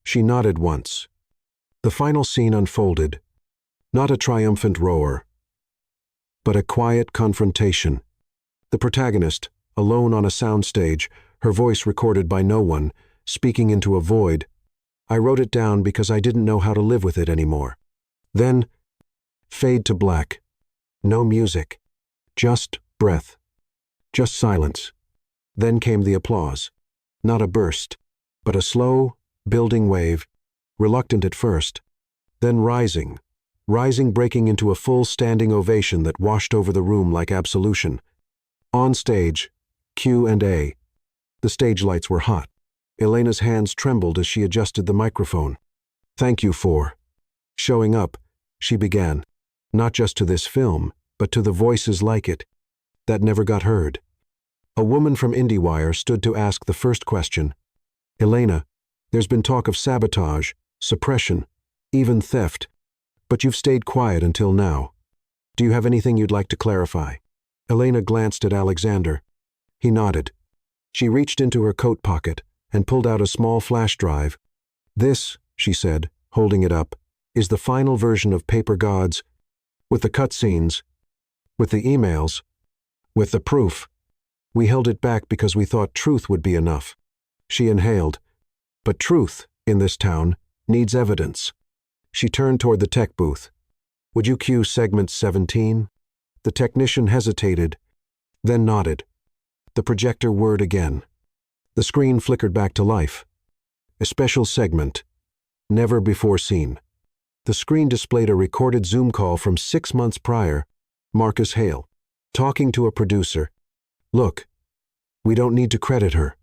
She nodded once. The final scene unfolded. Not a triumphant roar, but a quiet confrontation. The protagonist, alone on a soundstage, her voice recorded by no one, speaking into a void. I wrote it down because I didn't know how to live with it anymore. Then, fade to black. No music. Just breath. Just silence. Then came the applause. Not a burst, but a slow, building wave, reluctant at first, then rising, breaking into a full standing ovation that washed over the room like absolution. On stage, Q&A. The stage lights were hot. Elena's hands trembled as she adjusted the microphone. "Thank you for showing up," she began, "not just to this film, but to the voices like it, that never got heard." A woman from IndieWire stood to ask the first question. "Elena, there's been talk of sabotage, suppression, even theft, but you've stayed quiet until now. Do you have anything you'd like to clarify?" Elena glanced at Alexander. He nodded. She reached into her coat pocket and pulled out a small flash drive. "This," she said, holding it up, "is the final version of Paper Gods, with the cutscenes, with the emails, with the proof. We held it back because we thought truth would be enough." She inhaled. "But truth, in this town, needs evidence." She turned toward the tech booth. "Would you cue segment 17? The technician hesitated, then nodded. The projector whirred again. The screen flickered back to life. A special segment, never before seen. The screen displayed a recorded Zoom call from 6 months prior. Marcus Hale, talking to a producer. "Look, we don't need to credit her.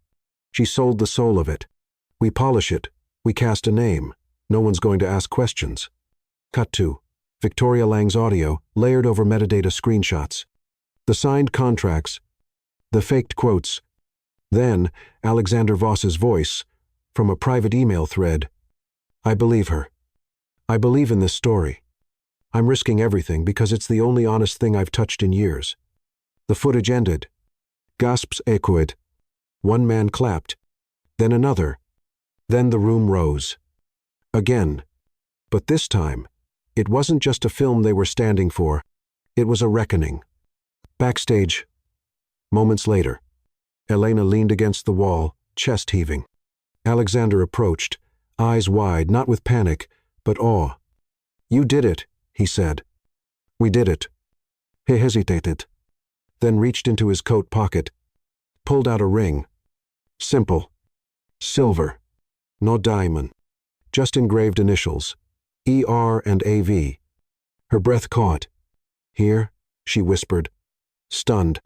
She sold the soul of it. We polish it. We cast a name. No one's going to ask questions." Cut to Victoria Lang's audio, layered over metadata screenshots. The signed contracts. The faked quotes. Then, Alexander Voss's voice, from a private email thread. "I believe her. I believe in this story. I'm risking everything because it's the only honest thing I've touched in years." The footage ended. Gasps echoed. One man clapped. Then another. Then the room rose. Again. But this time, it wasn't just a film they were standing for. It was a reckoning. Backstage. Moments later. Elena leaned against the wall, chest heaving. Alexander approached, eyes wide, not with panic, but awe. "You did it," he said. "We did it." He hesitated, then reached into his coat pocket, pulled out a ring. Simple. Silver. No diamond. Just engraved initials. ER and AV. Her breath caught. "Here," she whispered, stunned.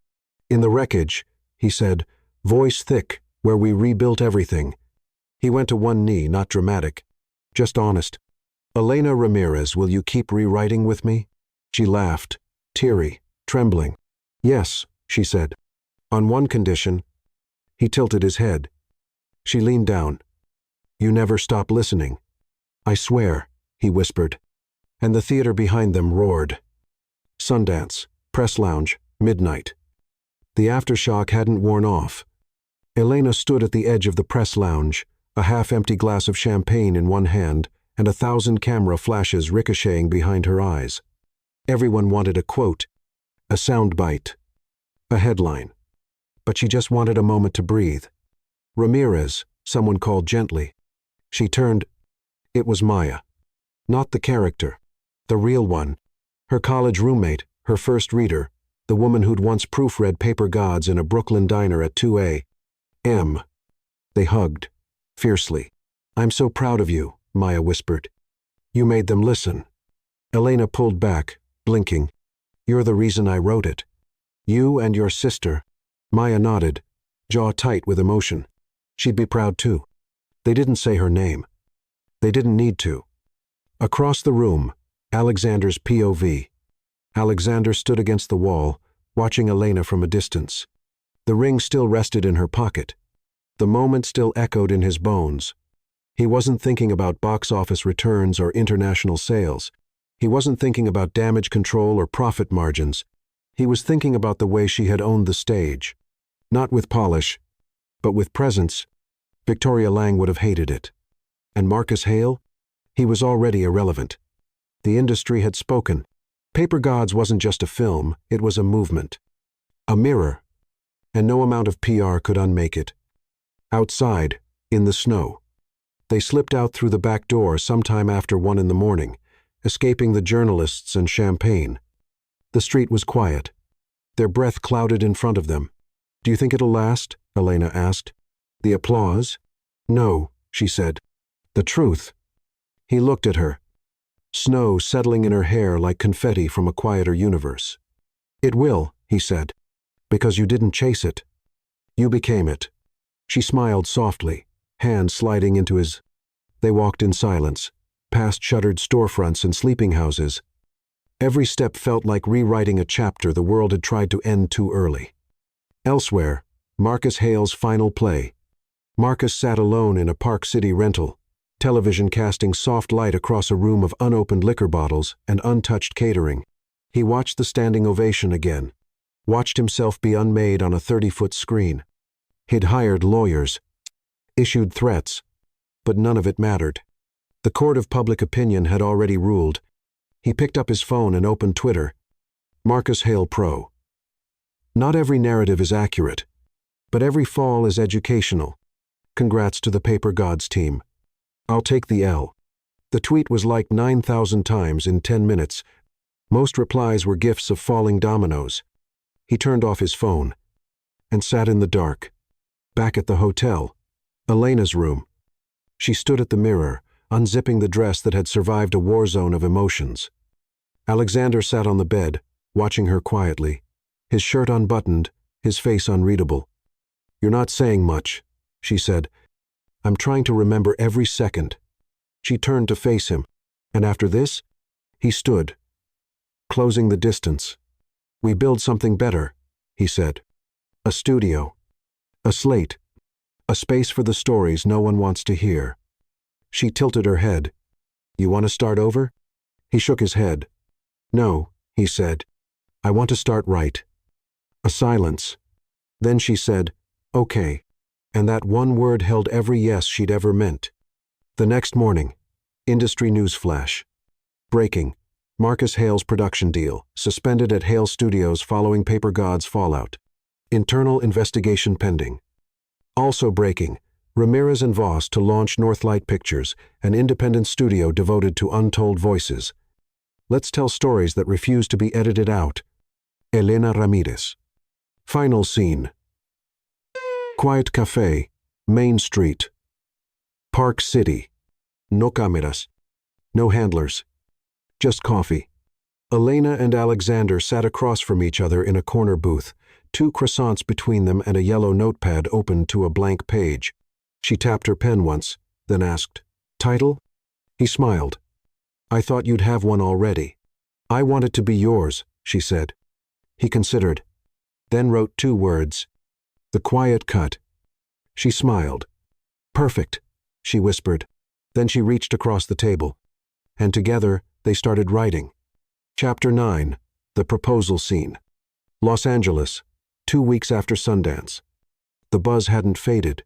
"In the wreckage," he said, voice thick, "where we rebuilt everything." He went to one knee, not dramatic, just honest. "Elena Ramirez, will you keep rewriting with me?" She laughed, teary, trembling. "Yes," she said. "On one condition." He tilted his head. She leaned down. "You never stop listening." "I swear," he whispered. And the theater behind them roared. Sundance, press lounge, midnight. The aftershock hadn't worn off. Elena stood at the edge of the press lounge, a half-empty glass of champagne in one hand and 1,000 camera flashes ricocheting behind her eyes. Everyone wanted a quote, a soundbite, a headline. But she just wanted a moment to breathe. "Ramirez," someone called gently. She turned. It was Maya. Not the character. The real one. Her college roommate, her first reader, the woman who'd once proofread Paper Gods in a Brooklyn diner at 2 a.m. They hugged, fiercely. "I'm so proud of you," Maya whispered. "You made them listen." Elena pulled back, blinking. "You're the reason I wrote it. You and your sister." Maya nodded, jaw tight with emotion. She'd be proud too. They didn't say her name. They didn't need to. Across the room, Alexander's POV. Alexander stood against the wall, watching Elena from a distance. The ring still rested in her pocket. The moment still echoed in his bones. He wasn't thinking about box office returns or international sales. He wasn't thinking about damage control or profit margins. He was thinking about the way she had owned the stage. Not with polish, but with presence. Victoria Lang would have hated it. And Marcus Hale? He was already irrelevant. The industry had spoken. Paper Gods wasn't just a film, it was a movement. A mirror. And no amount of PR could unmake it. Outside, in the snow. They slipped out through the back door sometime after 1 a.m, escaping the journalists and champagne. The street was quiet. Their breath clouded in front of them. "Do you think it'll last?" Elena asked. "The applause?" "No," she said. "The truth." He looked at her. Snow settling in her hair like confetti from a quieter universe. "It will," he said, "because you didn't chase it. You became it." She smiled softly, hand sliding into his. They walked in silence, past shuttered storefronts and sleeping houses. Every step felt like rewriting a chapter the world had tried to end too early. Elsewhere, Marcus Hale's final play. Marcus sat alone in a Park City rental, television casting soft light across a room of unopened liquor bottles and untouched catering. He watched the standing ovation again, watched himself be unmade on a 30-foot screen. He'd hired lawyers, issued threats, but none of it mattered. The court of public opinion had already ruled. He picked up his phone and opened Twitter. Marcus Hale Pro. Not every narrative is accurate, but every fall is educational. Congrats to the Paper Gods team. I'll take the L. The tweet was liked 9,000 times in 10 minutes. Most replies were gifs of falling dominoes. He turned off his phone and sat in the dark. Back at the hotel, Elena's room. She stood at the mirror, unzipping the dress that had survived a war zone of emotions. Alexander sat on the bed, watching her quietly, his shirt unbuttoned, his face unreadable. "You're not saying much," she said. "I'm trying to remember every second." She turned to face him, and after this, he stood, closing the distance. "We build something better," he said. "A studio. A slate. A space for the stories no one wants to hear." She tilted her head. "You want to start over?" He shook his head. "No," he said. "I want to start right." A silence. Then she said, "Okay." And that one word held every yes she'd ever meant. The next morning, industry news flash. Breaking. Marcus Hale's production deal, suspended at Hale Studios following Paper God's fallout. Internal investigation pending. Also breaking, Ramirez and Voss to launch Northlight Pictures, an independent studio devoted to untold voices. Let's tell stories that refuse to be edited out. Elena Ramirez. Final scene. Quiet Cafe, Main Street. Park City. No cameras. No handlers. Just coffee. Elena and Alexander sat across from each other in a corner booth, 2 croissants between them and a yellow notepad opened to a blank page. She tapped her pen once, then asked, "Title?" He smiled. "I thought you'd have one already." "I want it to be yours," she said. He considered, then wrote 2 words. "The Quiet Cut." She smiled. "Perfect," she whispered. Then she reached across the table. And together, they started writing. Chapter 9. The Proposal Scene. Los Angeles, 2 weeks after Sundance. The buzz hadn't faded.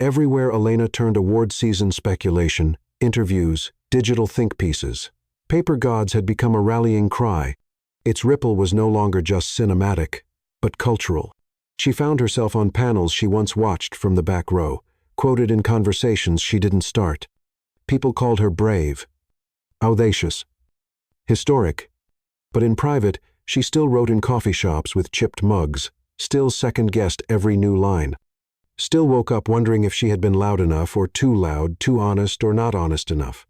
Everywhere Elena turned award season speculation, interviews, digital think pieces. Paper Gods had become a rallying cry. Its ripple was no longer just cinematic, but cultural. She found herself on panels she once watched from the back row, quoted in conversations she didn't start. People called her brave, audacious, historic. But in private, she still wrote in coffee shops with chipped mugs, still second-guessed every new line, still woke up wondering if she had been loud enough or too loud, too honest or not honest enough.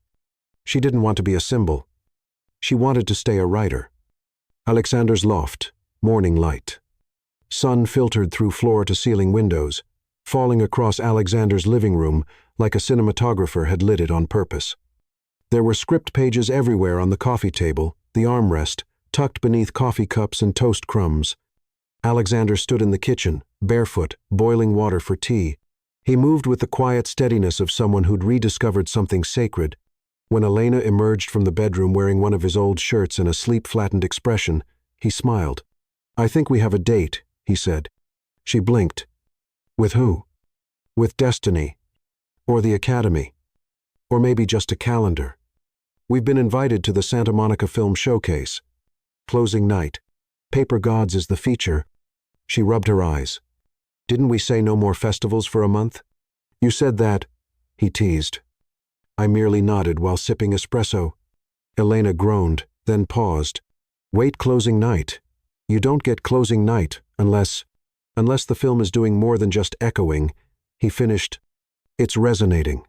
She didn't want to be a symbol. She wanted to stay a writer. Alexander's loft, morning light. Sun filtered through floor-to-ceiling windows, falling across Alexander's living room like a cinematographer had lit it on purpose. There were script pages everywhere on the coffee table, the armrest, tucked beneath coffee cups and toast crumbs. Alexander stood in the kitchen, barefoot, boiling water for tea. He moved with the quiet steadiness of someone who'd rediscovered something sacred. When Elena emerged from the bedroom wearing one of his old shirts and a sleep-flattened expression, he smiled. "I think we have a date," he said. She blinked. "With who?" "With destiny. Or the Academy. Or maybe just a calendar. We've been invited to the Santa Monica Film Showcase. Closing night. Paper Gods is the feature." She rubbed her eyes. "Didn't we say no more festivals for a month?" "You said that," he teased. I merely nodded while sipping espresso. Elena groaned, then paused. "Wait closing night. You don't get closing night unless the film is doing more than just echoing," he finished. "It's resonating."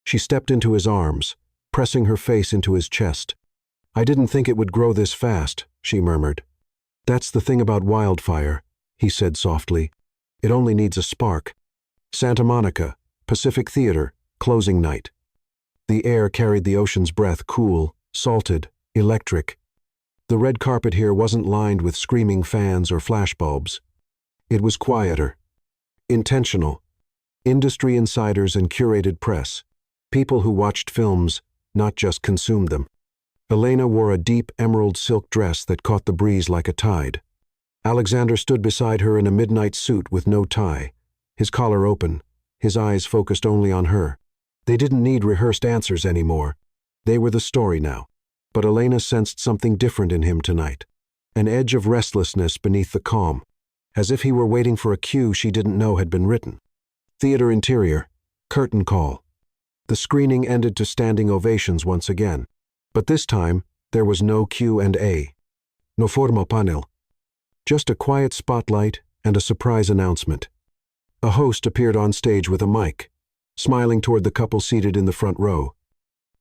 She stepped into his arms, pressing her face into his chest. "I didn't think it would grow this fast," she murmured. "That's the thing about wildfire," he said softly. "It only needs a spark." Santa Monica, Pacific Theater, closing night. The air carried the ocean's breath, cool, salted, electric. The red carpet here wasn't lined with screaming fans or flashbulbs. It was quieter, intentional. Industry insiders and curated press. People who watched films, not just consumed them. Elena wore a deep emerald silk dress that caught the breeze like a tide. Alexander stood beside her in a midnight suit with no tie, his collar open, his eyes focused only on her. They didn't need rehearsed answers anymore. They were the story now. But Elena sensed something different in him tonight. An edge of restlessness beneath the calm, as if he were waiting for a cue she didn't know had been written. Theater interior, curtain call. The screening ended to standing ovations once again. But this time, there was no Q&A. No formal panel. Just a quiet spotlight and a surprise announcement. A host appeared on stage with a mic, smiling toward the couple seated in the front row.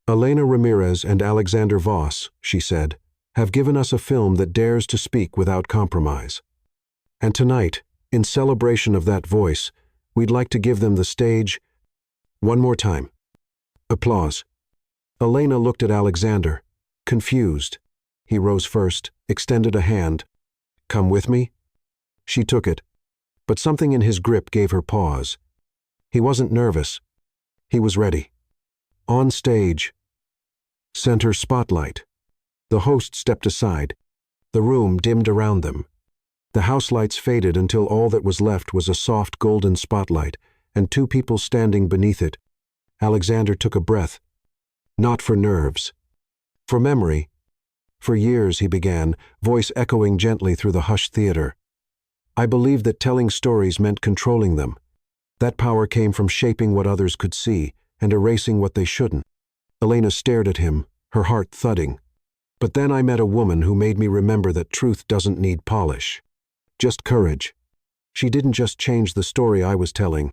"Elena Ramirez and Alexander Voss," she said, "have given us a film that dares to speak without compromise. And tonight, in celebration of that voice, we'd like to give them the stage one more time." Applause. Elena looked at Alexander, confused. He rose first, extended a hand. "Come with me?" She took it, but something in his grip gave her pause. He wasn't nervous. He was ready. On stage. Center spotlight. The host stepped aside. The room dimmed around them. The house lights faded until all that was left was a soft golden spotlight and 2 people standing beneath it. Alexander took a breath. Not for nerves. For memory. For years, he began, voice echoing gently through the hushed theater. I believed that telling stories meant controlling them. That power came from shaping what others could see and erasing what they shouldn't. Elena stared at him, her heart thudding. But then I met a woman who made me remember that truth doesn't need polish. Just courage. She didn't just change the story I was telling.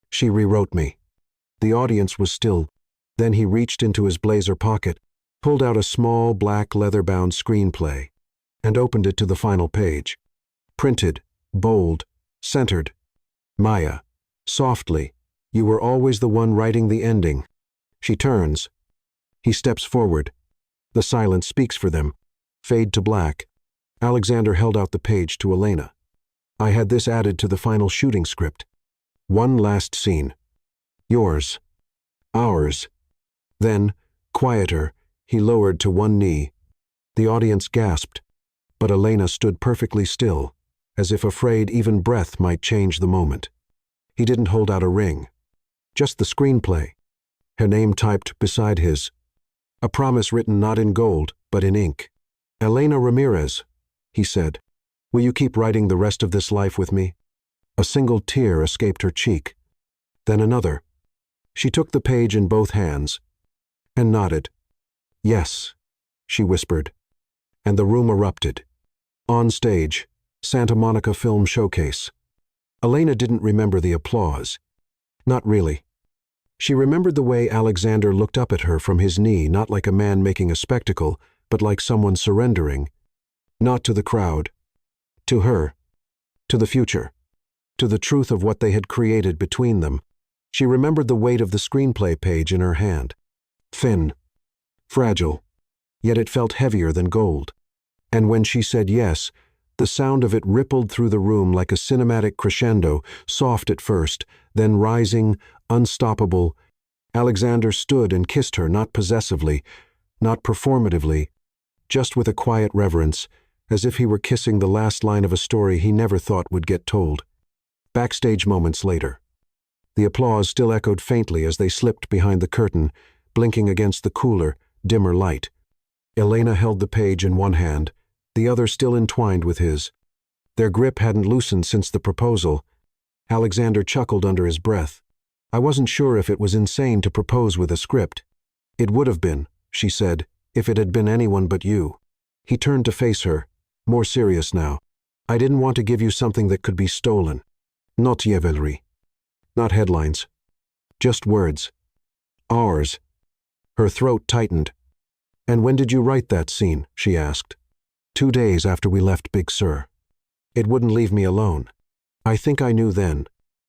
She rewrote me. The audience was still. Then he reached into his blazer pocket, pulled out a small black leather-bound screenplay, and opened it to the final page. Printed, bold, centered. Maya, softly, you were always the one writing the ending. She turns. He steps forward. The silence speaks for them. Fade to black. Alexander held out the page to Elena. I had this added to the final shooting script. One last scene. Yours. Ours. Then, quieter, he lowered to one knee. The audience gasped, but Elena stood perfectly still, as if afraid even breath might change the moment. He didn't hold out a ring. Just the screenplay. Her name typed beside his. A promise written not in gold, but in ink. Elena Ramirez, he said. Will you keep writing the rest of this life with me? A single tear escaped her cheek. Then another. She took the page in both hands and nodded. Yes, she whispered. And the room erupted. On stage, Santa Monica Film Showcase. Elena didn't remember the applause. Not really. She remembered the way Alexander looked up at her from his knee, not like a man making a spectacle, but like someone surrendering. Not to the crowd. To her. To the future. To the truth of what they had created between them. She remembered the weight of the screenplay page in her hand. Thin. Fragile. Yet it felt heavier than gold. And when she said yes, the sound of it rippled through the room like a cinematic crescendo, soft at first, then rising, unstoppable. Alexander stood and kissed her, not possessively, not performatively, just with a quiet reverence, as if he were kissing the last line of a story he never thought would get told. Backstage moments later. The applause still echoed faintly as they slipped behind the curtain, blinking against the cooler, dimmer light. Elena held the page in one hand, the other still entwined with his. Their grip hadn't loosened since the proposal. Alexander chuckled under his breath. I wasn't sure if it was insane to propose with a script. It would have been, she said, if it had been anyone but you. He turned to face her, more serious now. I didn't want to give you something that could be stolen. Not chivalry. Not headlines. Just words. Ours. Her throat tightened. And when did you write that scene? She asked. 2 days after we left Big Sur. It wouldn't leave me alone. I think I knew then.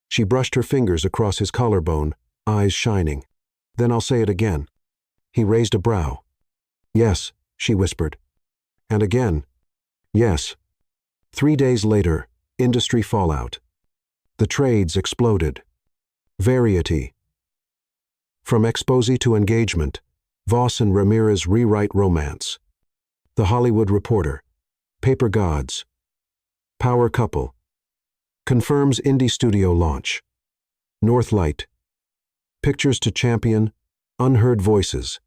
She brushed her fingers across his collarbone, eyes shining. Then I'll say it again. He raised a brow. Yes, she whispered. And again. Yes. 3 days later, industry fallout. The trades exploded. Variety. From exposé to engagement, Voss and Ramirez rewrite romance. The Hollywood Reporter. Paper Gods. Power Couple. Confirms indie studio launch. Northlight. Pictures to Champion. Unheard Voices.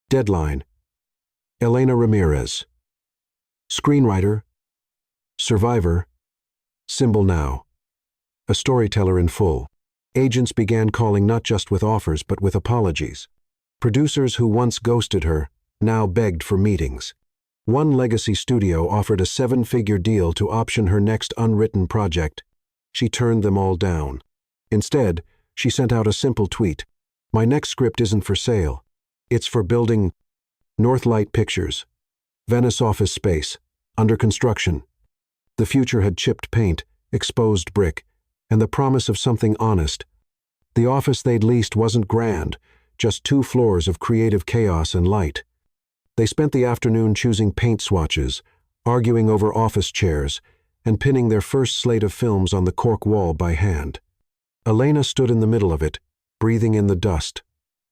Deadline. Elena Ramirez. Screenwriter. Survivor. Symbol Now. A storyteller in full. Agents began calling not just with offers but with apologies. Producers who once ghosted her now begged for meetings. One legacy studio offered a 7-figure deal to option her next unwritten project. She turned them all down. Instead, she sent out a simple tweet. My next script isn't for sale. It's for building Northlight Pictures. Venice office space. Under construction. The future had chipped paint, exposed brick, and the promise of something honest. The office they'd leased wasn't grand, just 2 floors of creative chaos and light. They spent the afternoon choosing paint swatches, arguing over office chairs, and pinning their first slate of films on the cork wall by hand. Elena stood in the middle of it, breathing in the dust,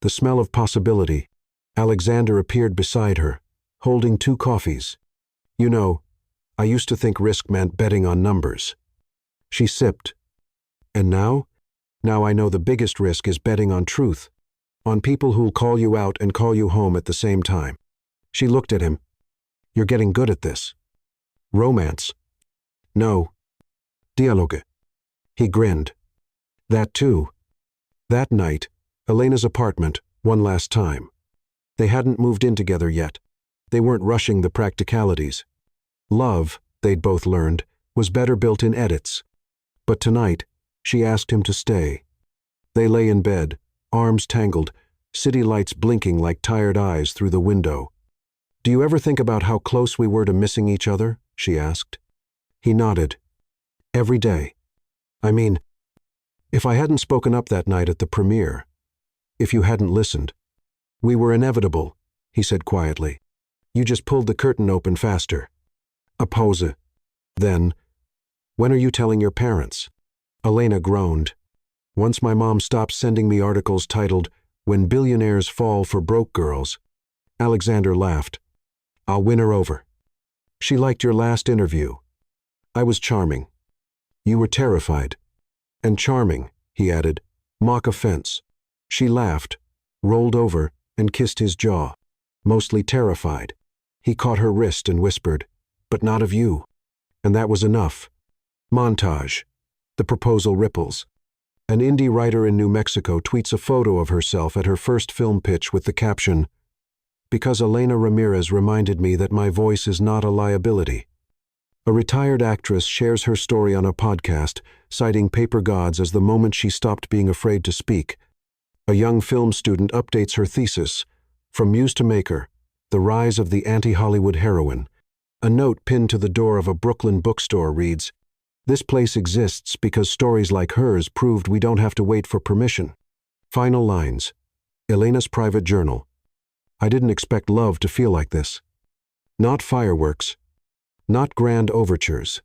the smell of possibility. Alexander appeared beside her, holding 2 coffees. You know, I used to think risk meant betting on numbers. She sipped. And now? Now I know the biggest risk is betting on truth, on people who'll call you out and call you home at the same time. She looked at him. You're getting good at this. Romance. No. Dialogue. He grinned. That too. That night, Elena's apartment, one last time. They hadn't moved in together yet. They weren't rushing the practicalities. Love, they'd both learned, was better built in edits. But tonight, she asked him to stay. They lay in bed, arms tangled, city lights blinking like tired eyes through the window. "Do you ever think about how close we were to missing each other?" she asked. He nodded. "Every day. I mean, if I hadn't spoken up that night at the premiere, if you hadn't listened. We were inevitable," he said quietly. "You just pulled the curtain open faster." A pause. Then, "When are you telling your parents?" Elena groaned. "Once my mom stops sending me articles titled, 'When Billionaires Fall for Broke Girls.'" Alexander laughed. "I'll win her over." "She liked your last interview." "I was charming." "You were terrified." "And charming," he added, mock offense. She laughed, rolled over, and kissed his jaw. "Mostly terrified." He caught her wrist and whispered, "But not of you." And that was enough. Montage. The proposal ripples. An indie writer in New Mexico tweets a photo of herself at her first film pitch with the caption, "Because Elena Ramirez reminded me that my voice is not a liability." A retired actress shares her story on a podcast, citing paper gods as the moment she stopped being afraid to speak. A young film student updates her thesis, "From Muse to Maker, The Rise of the Anti-Hollywood Heroine." A note pinned to the door of a Brooklyn bookstore reads, "This place exists because stories like hers proved we don't have to wait for permission." Final lines. Elena's private journal. "I didn't expect love to feel like this. Not fireworks. Not grand overtures.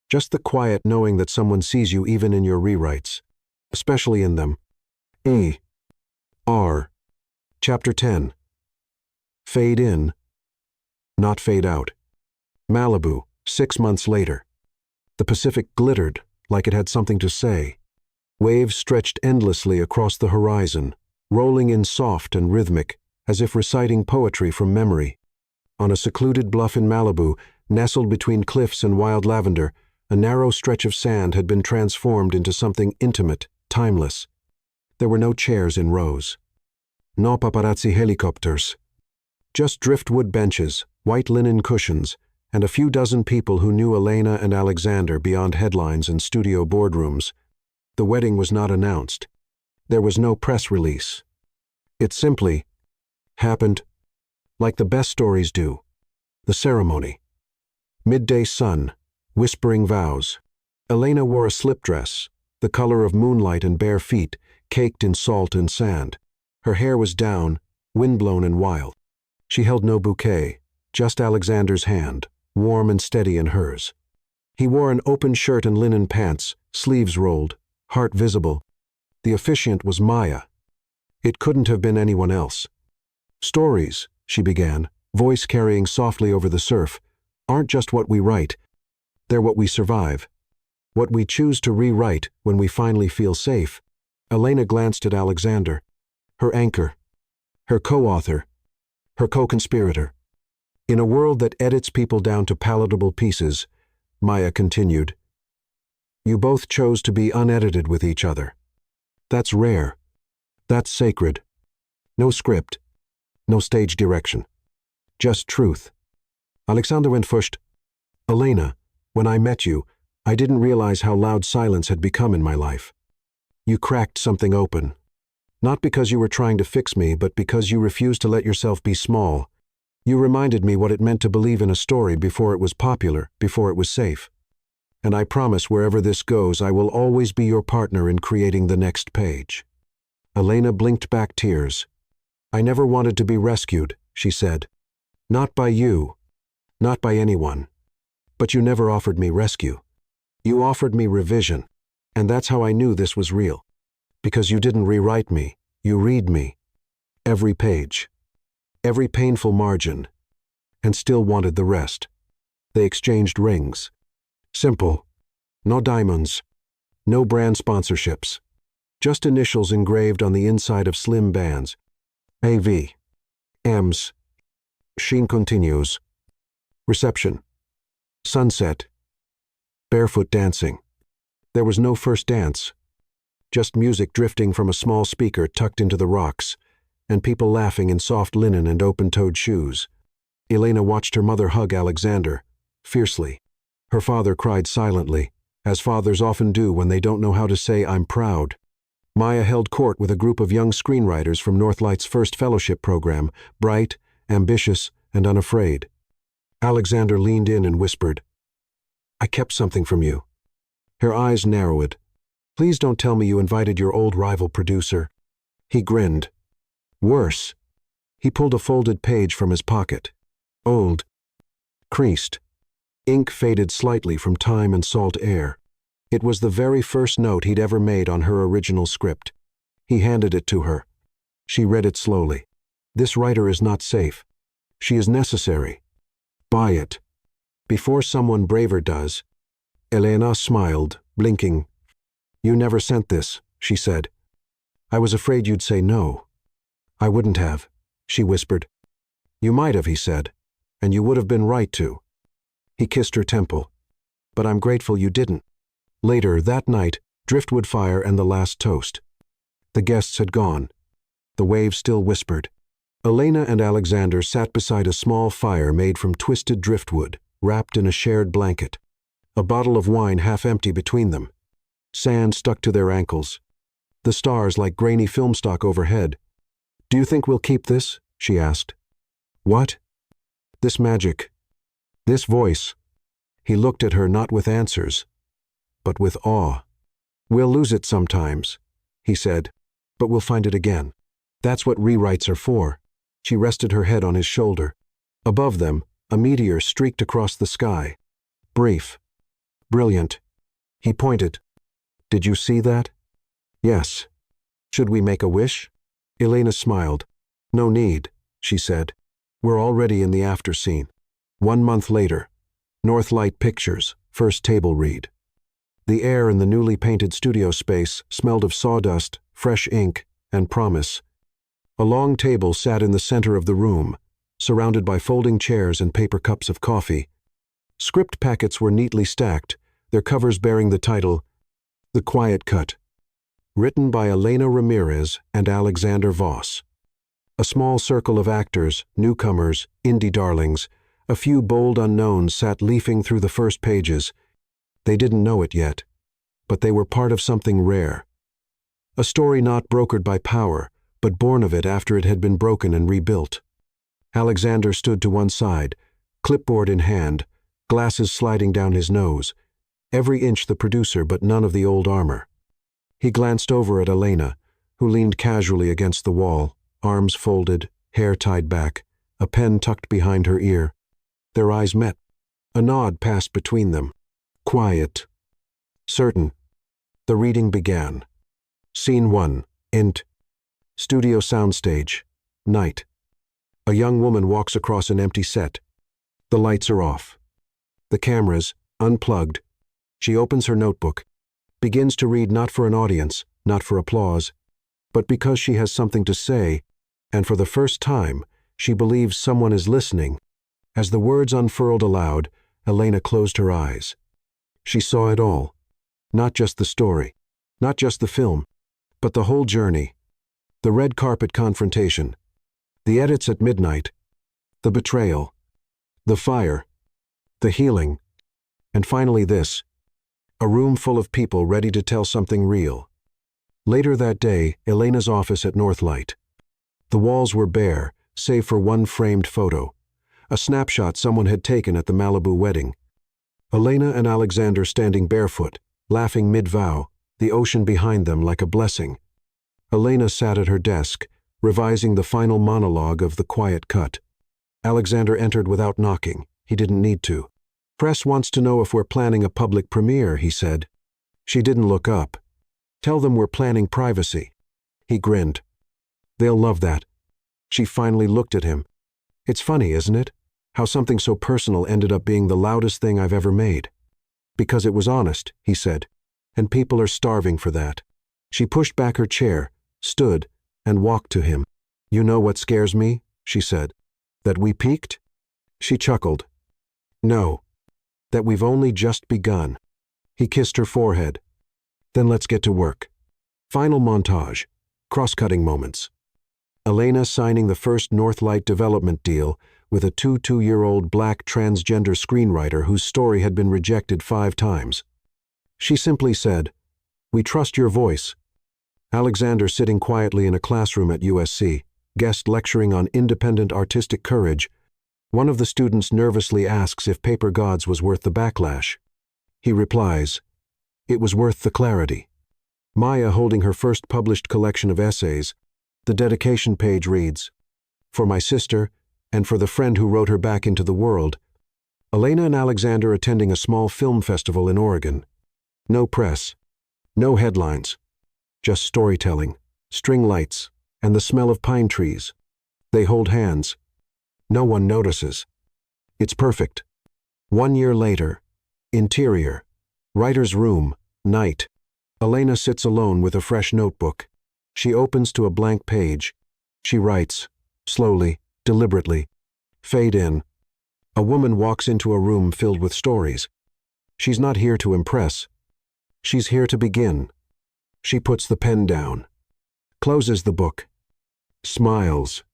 Just the quiet knowing that someone sees you even in your rewrites. Especially in them." R. Chapter 10. Fade in. Not fade out. Malibu, 6 months later. The Pacific glittered like it had something to say. Waves stretched endlessly across the horizon, rolling in soft and rhythmic, as if reciting poetry from memory. On a secluded bluff in Malibu, nestled between cliffs and wild lavender, a narrow stretch of sand had been transformed into something intimate, timeless. There were no chairs in rows. No paparazzi helicopters. Just driftwood benches, white linen cushions, and a few dozen people who knew Elena and Alexander beyond headlines and studio boardrooms. The wedding was not announced. There was no press release. It simply happened like the best stories do. The ceremony. Midday sun, whispering vows. Elena wore a slip dress, the color of moonlight and bare feet, caked in salt and sand. Her hair was down, windblown and wild. She held no bouquet, just Alexander's hand, warm and steady in hers. He wore an open shirt and linen pants, sleeves rolled, heart visible. The officiant was Maya. It couldn't have been anyone else. "Stories," she began, voice carrying softly over the surf, "aren't just what we write. They're what we survive. What we choose to rewrite when we finally feel safe." Elena glanced at Alexander, her anchor, her co-author, her co-conspirator. "In a world that edits people down to palatable pieces," Maya continued, "you both chose to be unedited with each other. That's rare. That's sacred. No script. No stage direction. Just truth." Alexander went first. "Elena, when I met you, I didn't realize how loud silence had become in my life. You cracked something open. Not because you were trying to fix me, but because you refused to let yourself be small. You reminded me what it meant to believe in a story before it was popular, before it was safe. And I promise wherever this goes, I will always be your partner in creating the next page." Elena blinked back tears. "I never wanted to be rescued," she said. "Not by you. Not by anyone. But you never offered me rescue. You offered me revision. And that's how I knew this was real. Because you didn't rewrite me. You read me. Every page. Every painful margin. And still wanted the rest." They exchanged rings. Simple. No diamonds. No brand sponsorships. Just initials engraved on the inside of slim bands. A.V. M's. Sheen continues. Reception. Sunset. Barefoot dancing. There was no first dance. Just music drifting from a small speaker tucked into the rocks, and people laughing in soft linen and open-toed shoes. Elena watched her mother hug Alexander, fiercely. Her father cried silently, as fathers often do when they don't know how to say, "I'm proud." Maya held court with a group of young screenwriters from Northlight's first fellowship program, bright, ambitious, and unafraid. Alexander leaned in and whispered, "I kept something from you." Her eyes narrowed. "Please don't tell me you invited your old rival producer." He grinned. "Worse." He pulled a folded page from his pocket. Old. Creased. Ink faded slightly from time and salt air. It was the very first note he'd ever made on her original script. He handed it to her. She read it slowly. "This writer is not safe. She is necessary. Buy it. Before someone braver does." Elena smiled, blinking. "You never sent this," she said. "I was afraid you'd say no." "I wouldn't have," she whispered. "You might have," he said, "and you would have been right to." He kissed her temple. "But I'm grateful you didn't." Later, that night, driftwood fire and the last toast. The guests had gone. The waves still whispered. Elena and Alexander sat beside a small fire made from twisted driftwood, wrapped in a shared blanket. A bottle of wine half empty between them. Sand stuck to their ankles. The stars like grainy film stock overhead. "Do you think we'll keep this?" she asked. "What?" "This magic. This voice." He looked at her not with answers, but with awe. "We'll lose it sometimes," he said, "but we'll find it again. That's what rewrites are for." She rested her head on his shoulder. Above them, a meteor streaked across the sky. Brief. Brilliant. He pointed. "Did you see that?" "Yes." "Should we make a wish?" Elena smiled. "No need," she said. "We're already in the after scene." 1 month later. Northlight Pictures, first table read. The air in the newly painted studio space smelled of sawdust, fresh ink, and promise. A long table sat in the center of the room, surrounded by folding chairs and paper cups of coffee. Script packets were neatly stacked, their covers bearing the title, The Quiet Cut, written by Elena Ramirez and Alexander Voss. A small circle of actors, newcomers, indie darlings, a few bold unknowns sat leafing through the first pages. They didn't know it yet, but they were part of something rare. A story not brokered by power, but born of it after it had been broken and rebuilt. Alexander stood to one side, clipboard in hand, glasses sliding down his nose, every inch the producer but none of the old armor. He glanced over at Elena, who leaned casually against the wall, arms folded, hair tied back, a pen tucked behind her ear. Their eyes met. A nod passed between them. Quiet. Certain. The reading began. Scene 1. Int. Studio soundstage. Night. A young woman walks across an empty set. The lights are off. The cameras, unplugged. She opens her notebook, begins to read not for an audience, not for applause, but because she has something to say, and for the first time, she believes someone is listening. As the words unfurled aloud, Elena closed her eyes. She saw it all. Not just the story, not just the film, but the whole journey. The red carpet confrontation, the edits at midnight, the betrayal, the fire, the healing, and finally this, a room full of people ready to tell something real. Later that day, Elena's office at Northlight. The walls were bare, save for one framed photo, a snapshot someone had taken at the Malibu wedding. Elena and Alexander standing barefoot, laughing mid-vow, the ocean behind them like a blessing. Elena sat at her desk, revising the final monologue of The Quiet Cut. Alexander entered without knocking. He didn't need to. "Press wants to know if we're planning a public premiere," he said. She didn't look up. "Tell them we're planning privacy." He grinned. "They'll love that." She finally looked at him. "It's funny, isn't it? How something so personal ended up being the loudest thing I've ever made." "Because it was honest," he said, "and people are starving for that." She pushed back her chair, stood, and walked to him. "You know what scares me?" she said. "That we peaked?" She chuckled. No, that we've only just begun. He kissed her forehead. Then let's get to work. Final montage. Cross-cutting moments. Elena signing the first Northlight development deal with a 22-year-old black transgender screenwriter whose story had been rejected 5 times. She simply said, "We trust your voice." Alexander sitting quietly in a classroom at USC, guest lecturing on independent artistic courage. One of the students nervously asks if Paper Gods was worth the backlash. He replies, "It was worth the clarity." Maya holding her first published collection of essays. The dedication page reads, "For my sister, and for the friend who wrote her back into the world." Elena and Alexander attending a small film festival in Oregon. No press, no headlines, just storytelling, string lights, and the smell of pine trees. They hold hands. No one notices. It's perfect. 1 year later. Interior. Writer's room, night. Elena sits alone with a fresh notebook. She opens to a blank page. She writes, slowly, deliberately. Fade in. A woman walks into a room filled with stories. She's not here to impress. She's here to begin. She puts the pen down. Closes the book. Smiles.